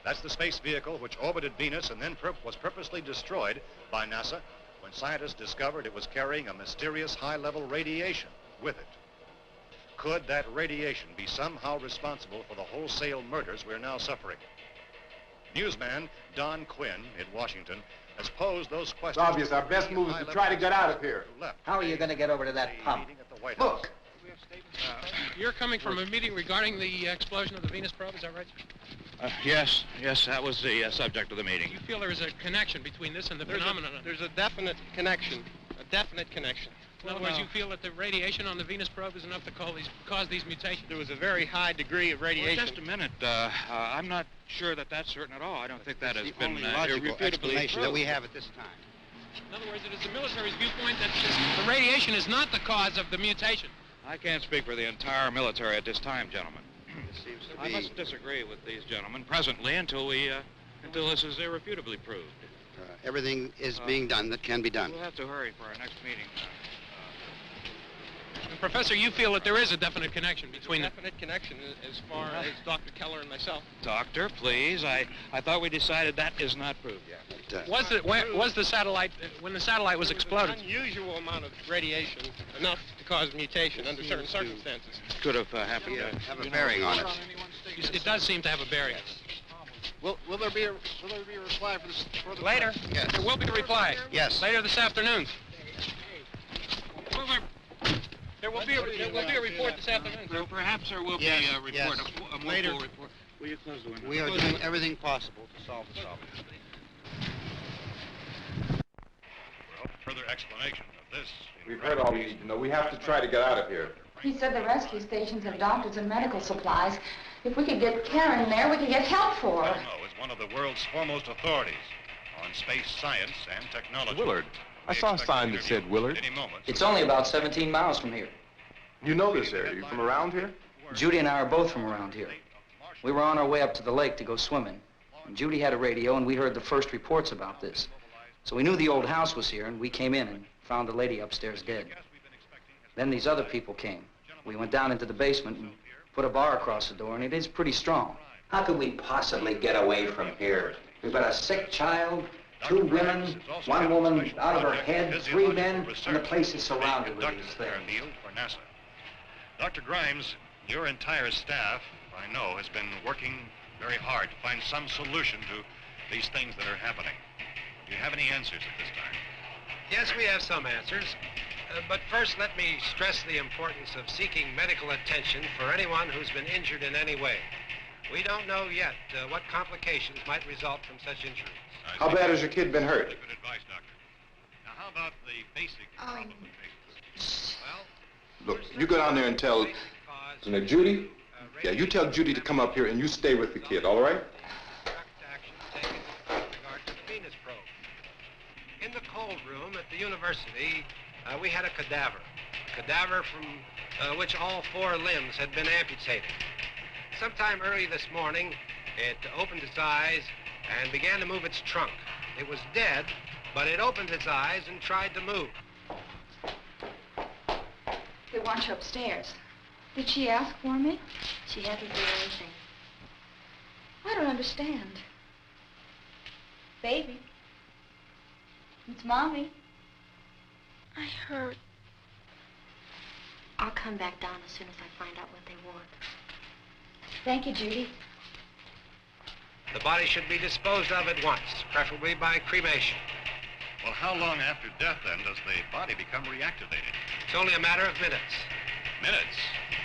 That's the space vehicle which orbited Venus and then was purposely destroyed by NASA when scientists discovered it was carrying a mysterious high-level radiation with it. Could that radiation be somehow responsible for the wholesale murders we're now suffering? Newsman Don Quinn in Washington has posed those questions. It's obvious our best move is to try to get out of here. How are you going to get over to that pump? Look! You're coming from a meeting regarding the explosion of the Venus probe, is that right? Yes, that was the subject of the meeting. You feel there is a connection between this and the phenomenon? There's a definite connection. In other words, you feel that the radiation on the Venus probe is enough to cause these mutations? There was a very high degree of radiation. Well, just a minute. I'm not sure that that's certain at all. I don't think that has been logical explanation that we have at this time. In other words, it is the military's viewpoint that the radiation is not the cause of the mutation. I can't speak for the entire military at this time, gentlemen. This seems to I be... must disagree with these gentlemen presently until this is irrefutably proved. everything is being done that can be done. We'll have to hurry for our next meeting. Professor, you feel that there is a definite connection between them? Definite connection as far as Dr. Keller and myself. Doctor, please. I thought we decided that is not proved yet. Was the satellite, when the satellite was exploded? An unusual amount of radiation, enough to cause mutation under certain circumstances. Could have happened. Have a bearing on it. It does seem to have a bearing. Will there be a reply for this? Later? Yes. There will be a reply. Yes. Later this afternoon. There will be a report this afternoon. Perhaps there will be a report, a more full report. Will you close the window? We are doing everything possible to solve the problem. Well, further explanation of this. We've heard all we need to know. We have to try to get out of here. He said the rescue stations have doctors and medical supplies. If we could get care in there, we could get help for her. Romero is one of the world's foremost authorities on space science and technology. Willard. I saw a sign that said Willard. Any moment. It's only about 17 miles from here. You know this area. You from around here? Judy and I are both from around here. We were on our way up to the lake to go swimming. And Judy had a radio, and we heard the first reports about this. So we knew the old house was here, and we came in and found the lady upstairs dead. Then these other people came. We went down into the basement and put a bar across the door, and it is pretty strong. How could we possibly get away from here? We've got a sick child, 2 women, 1 woman out of her head, 3 men, and the place is surrounded with these things. For NASA. Dr. Grimes, your entire staff, I know, has been working very hard to find some solution to these things that are happening. Do you have any answers at this time? Yes, we have some answers. But first, let me stress the importance of seeking medical attention for anyone who's been injured in any way. We don't know yet what complications might result from such injuries. How bad has your kid been hurt? Good advice, Doctor. Now, how about the basic complications? Look, you go down there and tell, Judy? Yeah, you tell Judy to come up here and you stay with the kid, all right? In the cold room at the university, we had a cadaver from which all 4 limbs had been amputated. Sometime early this morning, it opened its eyes and began to move its trunk. It was dead, but it opened its eyes and tried to move. They want you upstairs. Did she ask for me? She hasn't done anything. I don't understand. Baby. It's Mommy. I heard. I'll come back down as soon as I find out what they want. Thank you, Judy. The body should be disposed of at once, preferably by cremation. Well, how long after death, then, does the body become reactivated? It's only a matter of minutes. Minutes?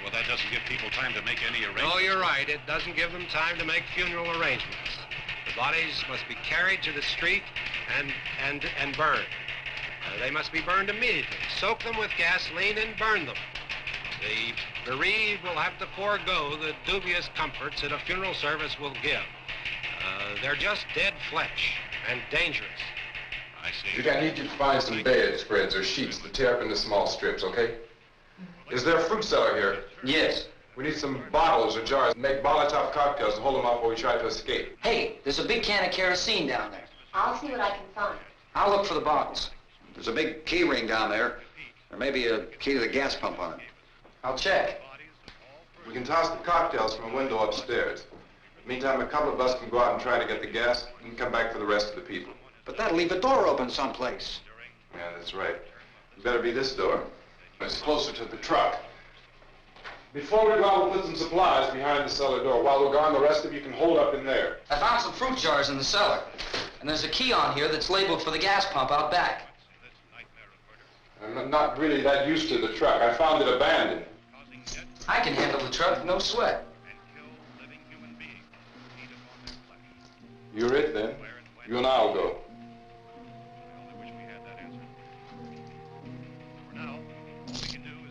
Well, that doesn't give people time to make any arrangements. Oh, you're right. It doesn't give them time to make funeral arrangements. The bodies must be carried to the street and burned. They must be burned immediately. Soak them with gasoline and burn them. The bereaved will have to forego the dubious comforts that a funeral service will give. They're just dead flesh and dangerous. I see. Judy, I need you to find some bedspreads or sheets to tear up into small strips, okay? Is there a fruit cellar here? Yes. We need some bottles or jars. Make Molotov cocktails and hold them off while we try to escape. Hey, there's a big can of kerosene down there. I'll see what I can find. I'll look for the bottles. There's a big key ring down there. There may be a key to the gas pump on it. I'll check. We can toss the cocktails from a window upstairs. Meantime, a couple of us can go out and try to get the gas and come back for the rest of the people. But that'll leave the door open someplace. Yeah, that's right. It better be this door. It's closer to the truck. Before we go out, we'll put some supplies behind the cellar door. While we're gone, the rest of you can hold up in there. I found some fruit jars in the cellar. And there's a key on here that's labeled for the gas pump out back. I'm not really that used to the truck. I found it abandoned. I can handle the truck, no sweat. You're it, then. You and I'll go.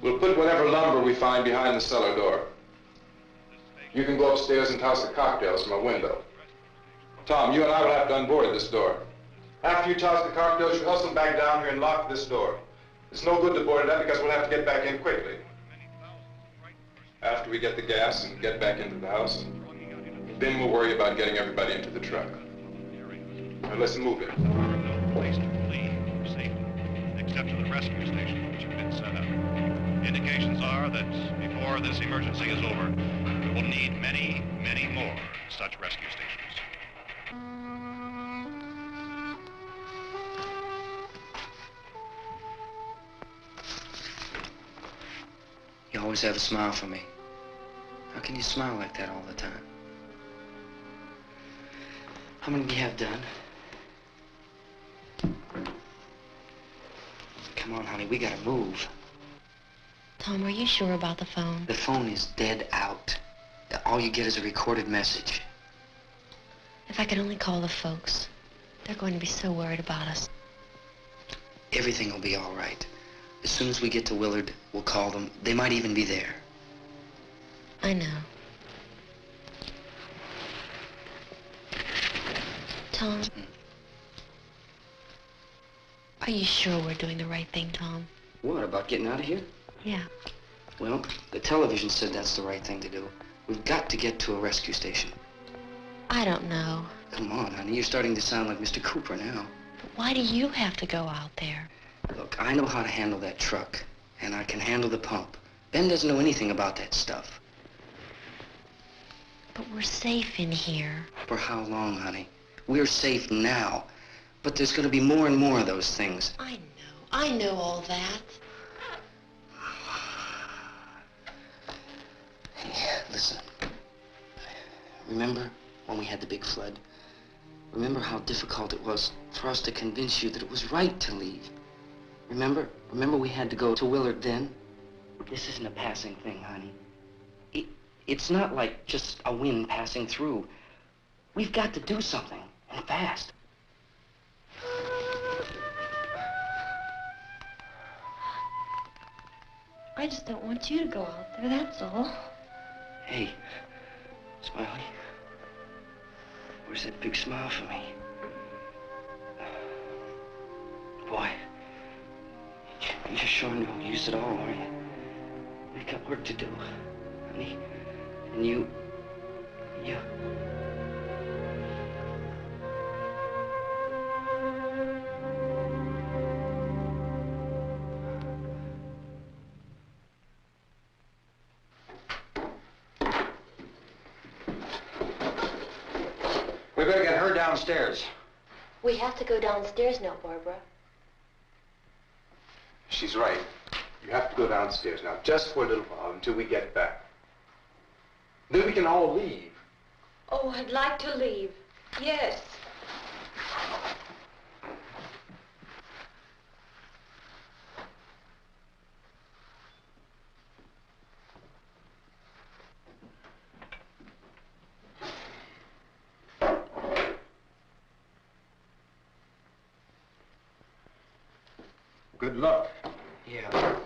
We'll put whatever lumber we find behind the cellar door. You can go upstairs and toss the cocktails from a window. Tom, you and I will have to unboard this door. After you toss the cocktails, you hustle back down here and lock this door. It's no good to board it up because we'll have to get back in quickly. After we get the gas and get back into the house, then we'll worry about getting everybody into the truck. Now let's move it. No place to flee for safety, except to the rescue station which have been set up. Indications are that before this emergency is over, we will need many, many more such rescue stations. You always have a smile for me. How can you smile like that all the time? How many do you have done? Come on, honey, we gotta move. Tom, are you sure about the phone? The phone is dead out. All you get is a recorded message. If I could only call the folks. They're going to be so worried about us. Everything will be all right. As soon as we get to Willard, we'll call them. They might even be there. I know. Tom? Are you sure we're doing the right thing, Tom? What, about getting out of here? Yeah. Well, the television said that's the right thing to do. We've got to get to a rescue station. I don't know. Come on, honey. You're starting to sound like Mr. Cooper now. But why do you have to go out there? Look, I know how to handle that truck, and I can handle the pump. Ben doesn't know anything about that stuff. But we're safe in here. For how long, honey? We're safe now. But there's going to be more and more of those things. I know all that. Hey, listen. Remember when we had the big flood? Remember how difficult it was for us to convince you that it was right to leave? Remember we had to go to Willard then? This isn't a passing thing, honey. It's not like just a wind passing through. We've got to do something, and fast. I just don't want you to go out there, that's all. Hey, Smiley. Where's that big smile for me? Boy, you're sure no use at all, are you? We've got work to do, honey. And you... We better get her downstairs. We have to go downstairs now, Barbara. She's right. You have to go downstairs now, just for a little while, until we get back. Then we can all leave. Oh, I'd like to leave. Yes. Good luck. Yeah.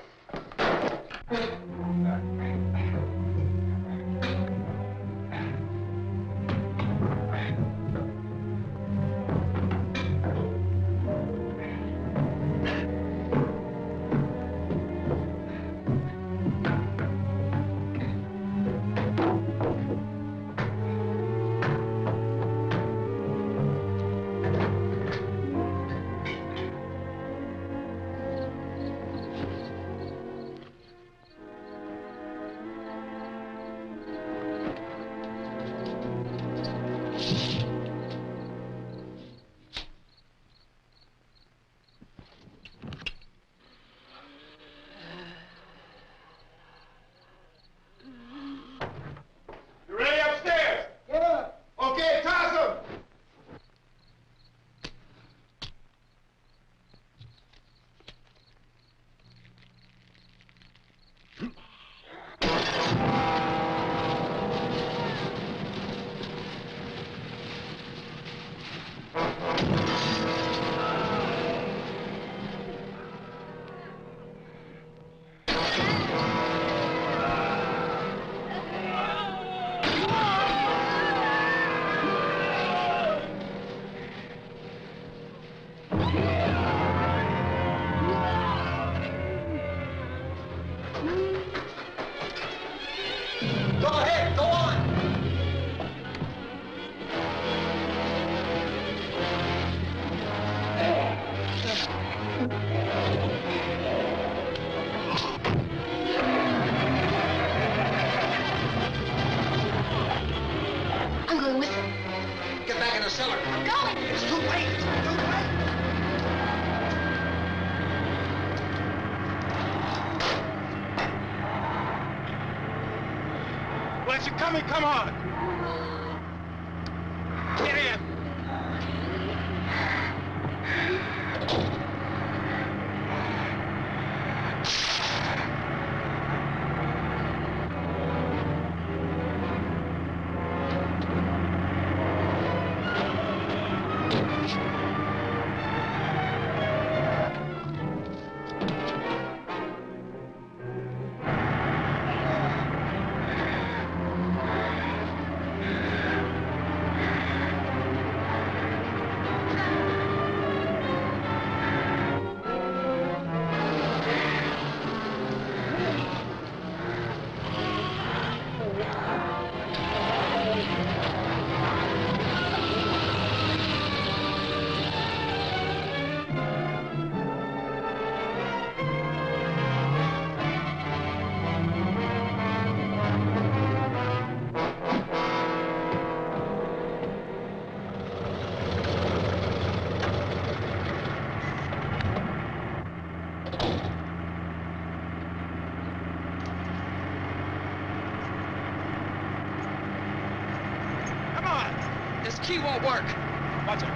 Come on! Get in! This key won't work. Watch it.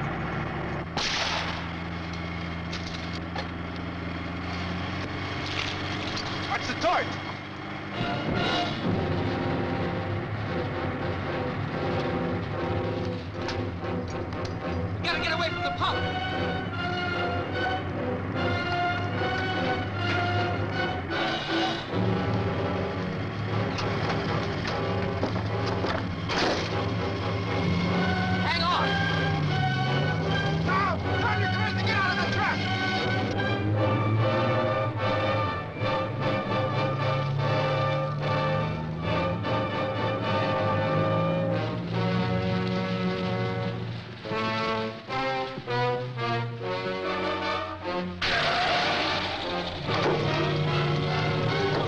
Watch the dart. We gotta get away from the pump. Hang on. Now, turn your cars to get out of the truck.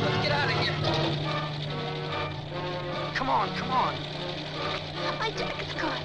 Let's get out of here. Come on, come on. My jacket's caught.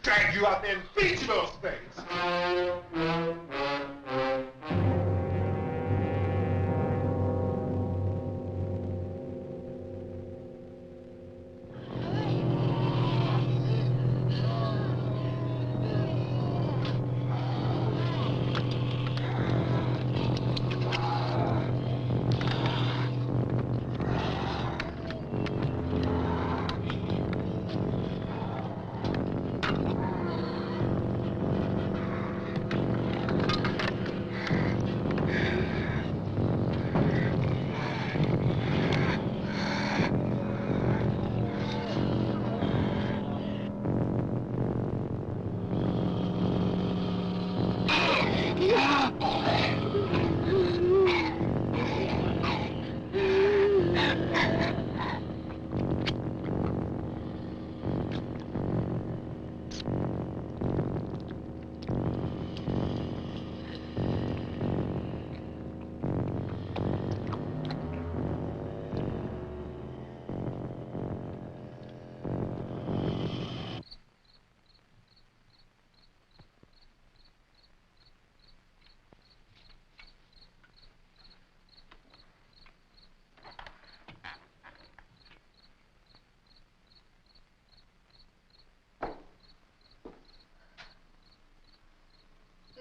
Drag you out there and feed you those things.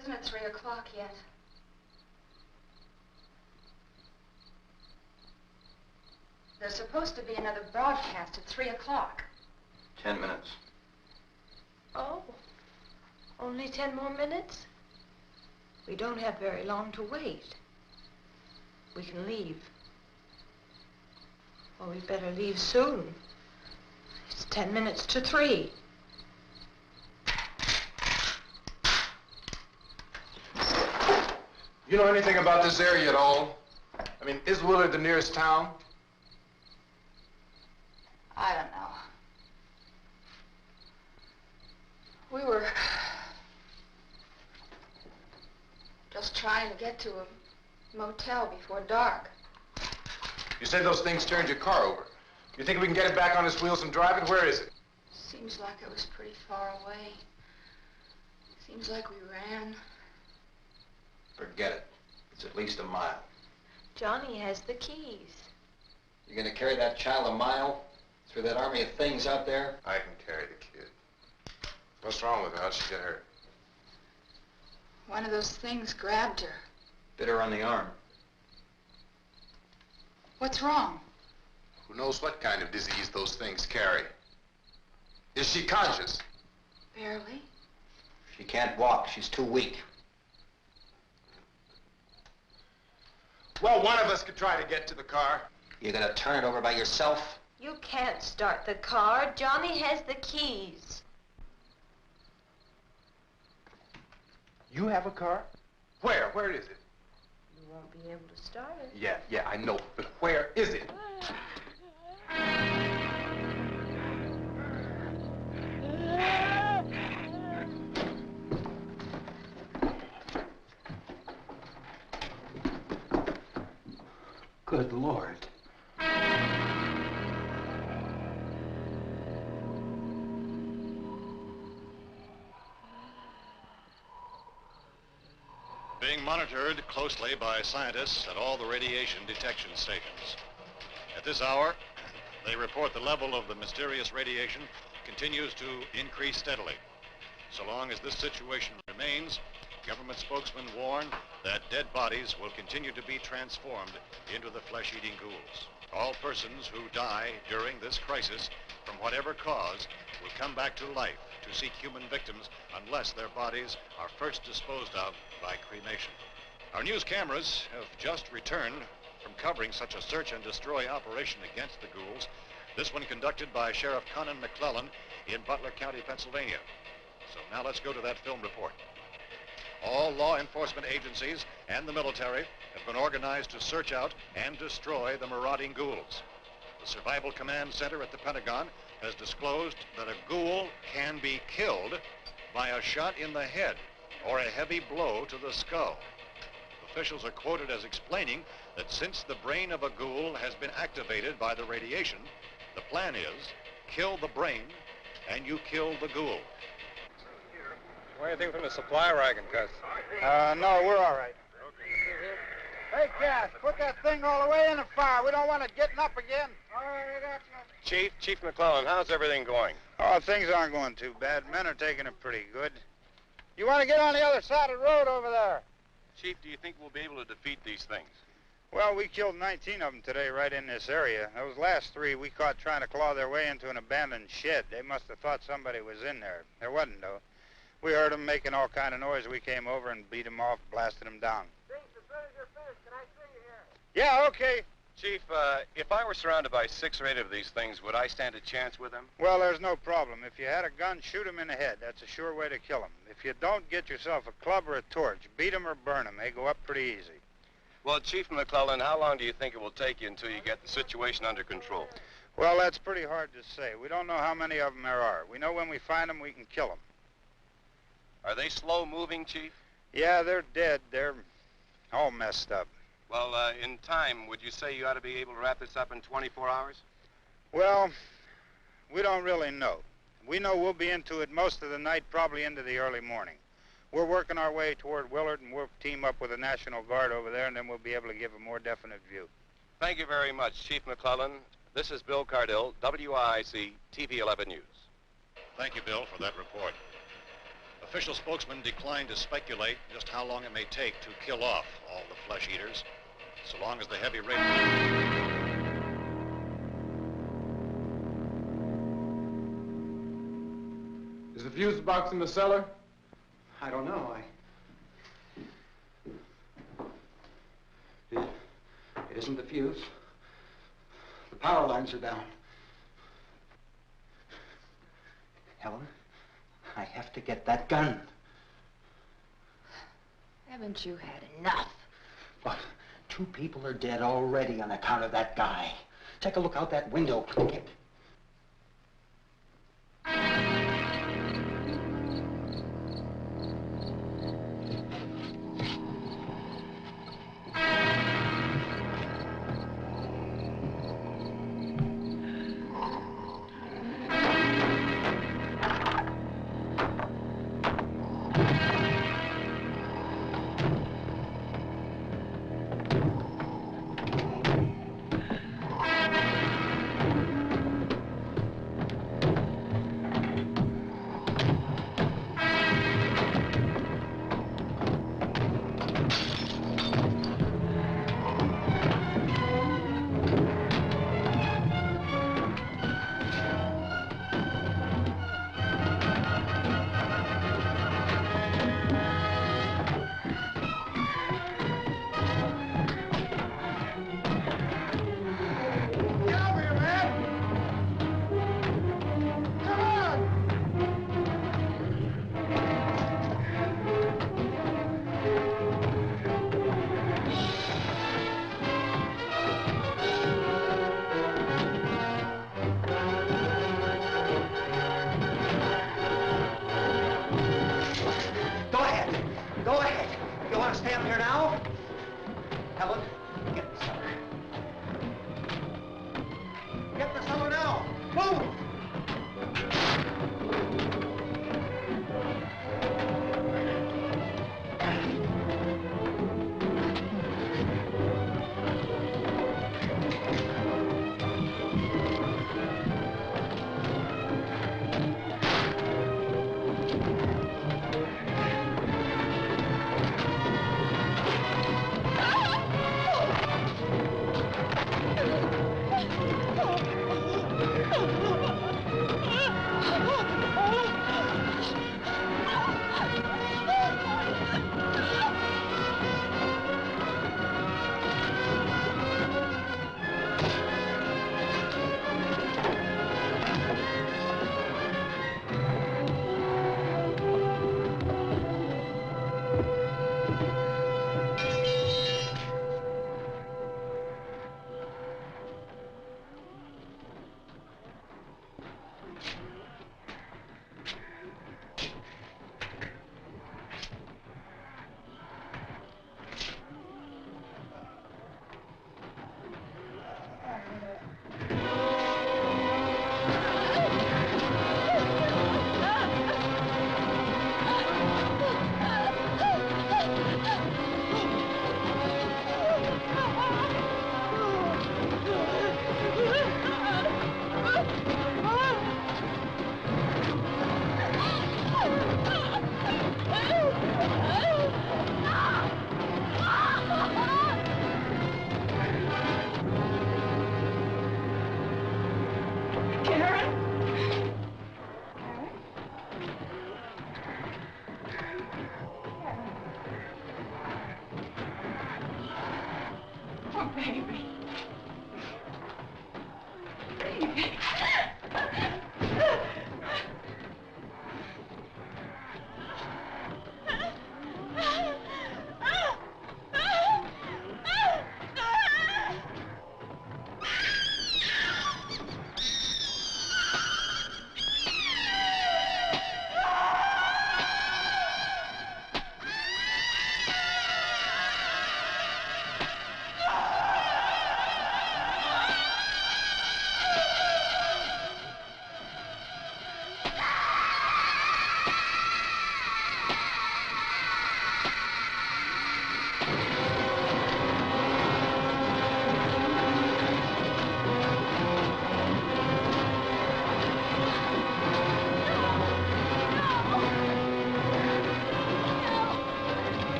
Isn't it 3 o'clock yet? There's supposed to be another broadcast at 3 o'clock. 10 minutes. Oh, only 10 more minutes? We don't have very long to wait. We can leave. Well, we'd better leave soon. It's 10 minutes to 3. You know anything about this area at all? I mean, is Willard the nearest town? I don't know. We were just trying to get to a motel before dark. You said those things turned your car over. You think we can get it back on its wheels and drive it? Where is it? Seems like it was pretty far away. Seems like we ran. Forget it. It's at least a mile. Johnny has the keys. You're gonna carry that child a mile through that army of things out there? I can carry the kid. What's wrong with her? How'd she get hurt? One of those things grabbed her. Bit her on the arm. What's wrong? Who knows what kind of disease those things carry? Is she conscious? Barely. She can't walk. She's too weak. Well, one of us could try to get to the car. You're gonna turn it over by yourself? You can't start the car. Johnny has the keys. You have a car? Where? Where is it? You won't be able to start it. Yeah, I know. But where is it? Good Lord. Being monitored closely by scientists at all the radiation detection stations. At this hour, they report the level of the mysterious radiation continues to increase steadily. So long as this situation remains, government spokesmen warn that dead bodies will continue to be transformed into the flesh-eating ghouls. All persons who die during this crisis, from whatever cause, will come back to life to seek human victims unless their bodies are first disposed of by cremation. Our news cameras have just returned from covering such a search and destroy operation against the ghouls, this one conducted by Sheriff Conan McClellan in Butler County, Pennsylvania. So now let's go to that film report. All law enforcement agencies and the military have been organized to search out and destroy the marauding ghouls. The Survival Command Center at the Pentagon has disclosed that a ghoul can be killed by a shot in the head or a heavy blow to the skull. Officials are quoted as explaining that since the brain of a ghoul has been activated by the radiation, the plan is kill the brain and you kill the ghoul. Anything from the supply wagon, Cuz? No, we're all right. Hey, Cass, put that thing all the way in the fire. We don't want it getting up again. All right, I got you. Chief McClellan, how's everything going? Oh, things aren't going too bad. Men are taking it pretty good. You want to get on the other side of the road over there? Chief, do you think we'll be able to defeat these things? Well, we killed 19 of them today right in this area. Those last 3 we caught trying to claw their way into an abandoned shed. They must have thought somebody was in there. There wasn't, though. We heard them making all kind of noise. We came over and beat them off, blasted them down. Chief, as soon as you're finished, can I see you here? Yeah, okay. Chief, if I were surrounded by 6 or 8 of these things, would I stand a chance with them? Well, there's no problem. If you had a gun, shoot them in the head. That's a sure way to kill them. If you don't, get yourself a club or a torch. Beat them or burn them. They go up pretty easy. Well, Chief McClellan, how long do you think it will take you until you get the situation under control? Well, that's pretty hard to say. We don't know how many of them there are. We know when we find them, we can kill them. Are they slow-moving, Chief? Yeah, they're dead. They're all messed up. Well, in time, would you say you ought to be able to wrap this up in 24 hours? Well, we don't really know. We know we'll be into it most of the night, probably into the early morning. We're working our way toward Willard, and we'll team up with the National Guard over there, and then we'll be able to give a more definite view. Thank you very much, Chief McClellan. This is Bill Cardill, WIC TV 11 News. Thank you, Bill, for that report. Official spokesmen declined to speculate just how long it may take to kill off all the flesh eaters, so long as the heavy radiation... Is the fuse box in the cellar? I don't know. It isn't the fuse. The power lines are down. Helen, I have to get that gun. Haven't you had enough? But 2 people are dead already on account of that guy. Take a look out that window.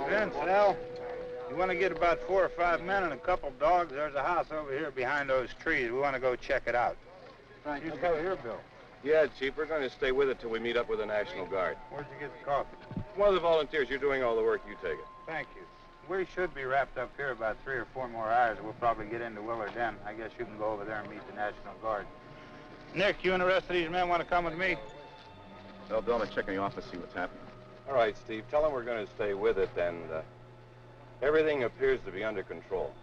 Vince, Al. You want to get about 4 or 5 men and a couple dogs? There's a house over here behind those trees. We want to go check it out. Right. You go here, Bill. Yeah, Chief, we're going to stay with it till we meet up with the National Guard. Where'd you get the coffee? One of the volunteers, you're doing all the work, you take it. Thank you. We should be wrapped up here about 3 or 4 more hours. We'll probably get into Willard then. I guess you can go over there and meet the National Guard. Nick, you and the rest of these men want to come with me? Well, Bill, I'm going to check in the office, see what's happening. All right, Steve, tell them we're going to stay with it, and everything appears to be under control.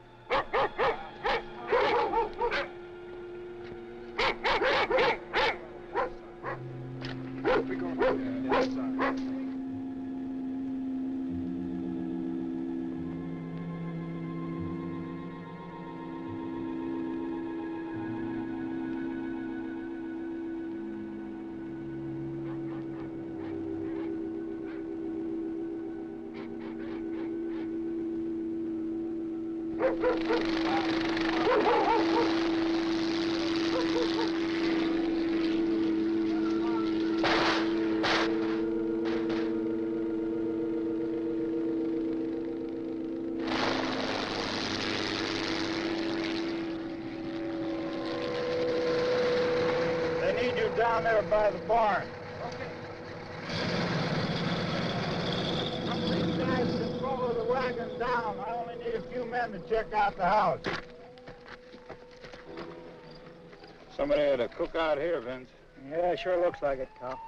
They need you down there by the barn. These guys can follow the wagon down. I only need a few men to check out the house. Somebody had a cookout here, Vince. Yeah, sure looks like it, Karl.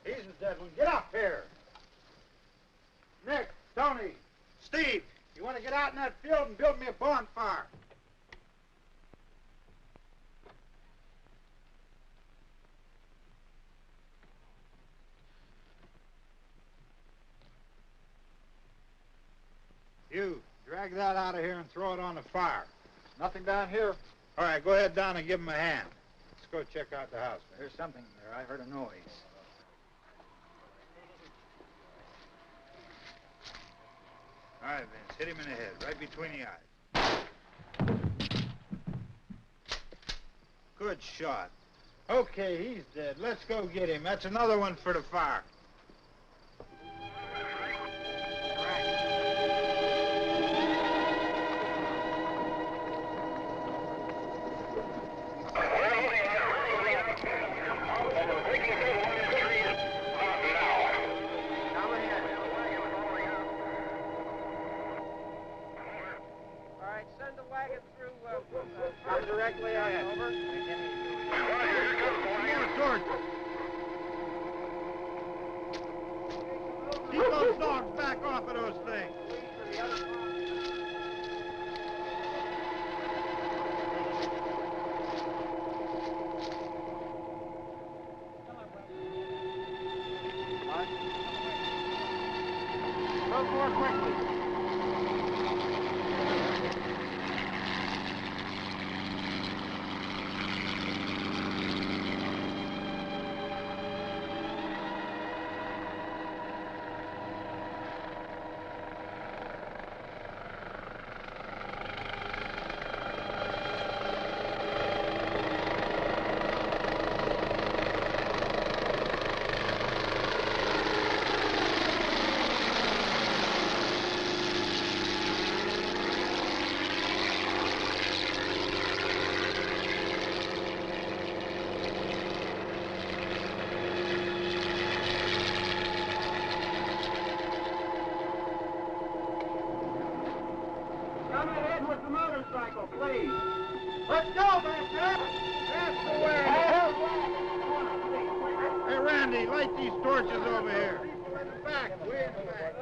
He's the dead one. Get up here. Nick, Tony, Steve, you want to get out in that field and build me a bonfire? You, drag that out of here and throw it on the fire. Nothing down here. All right, go ahead down and give him a hand. Let's go check out the house. There's something there. I heard a noise. All right, Vince, hit him in the head, right between the eyes. Good shot. Okay, he's dead. Let's go get him. That's another one for the fire. Directly ahead. Over. More torches. Keep those dogs back off of those things. Move more quickly. Please. Let's go, back there. That's the way. Hey, Randy, light these torches over here. People in the back, way in the back.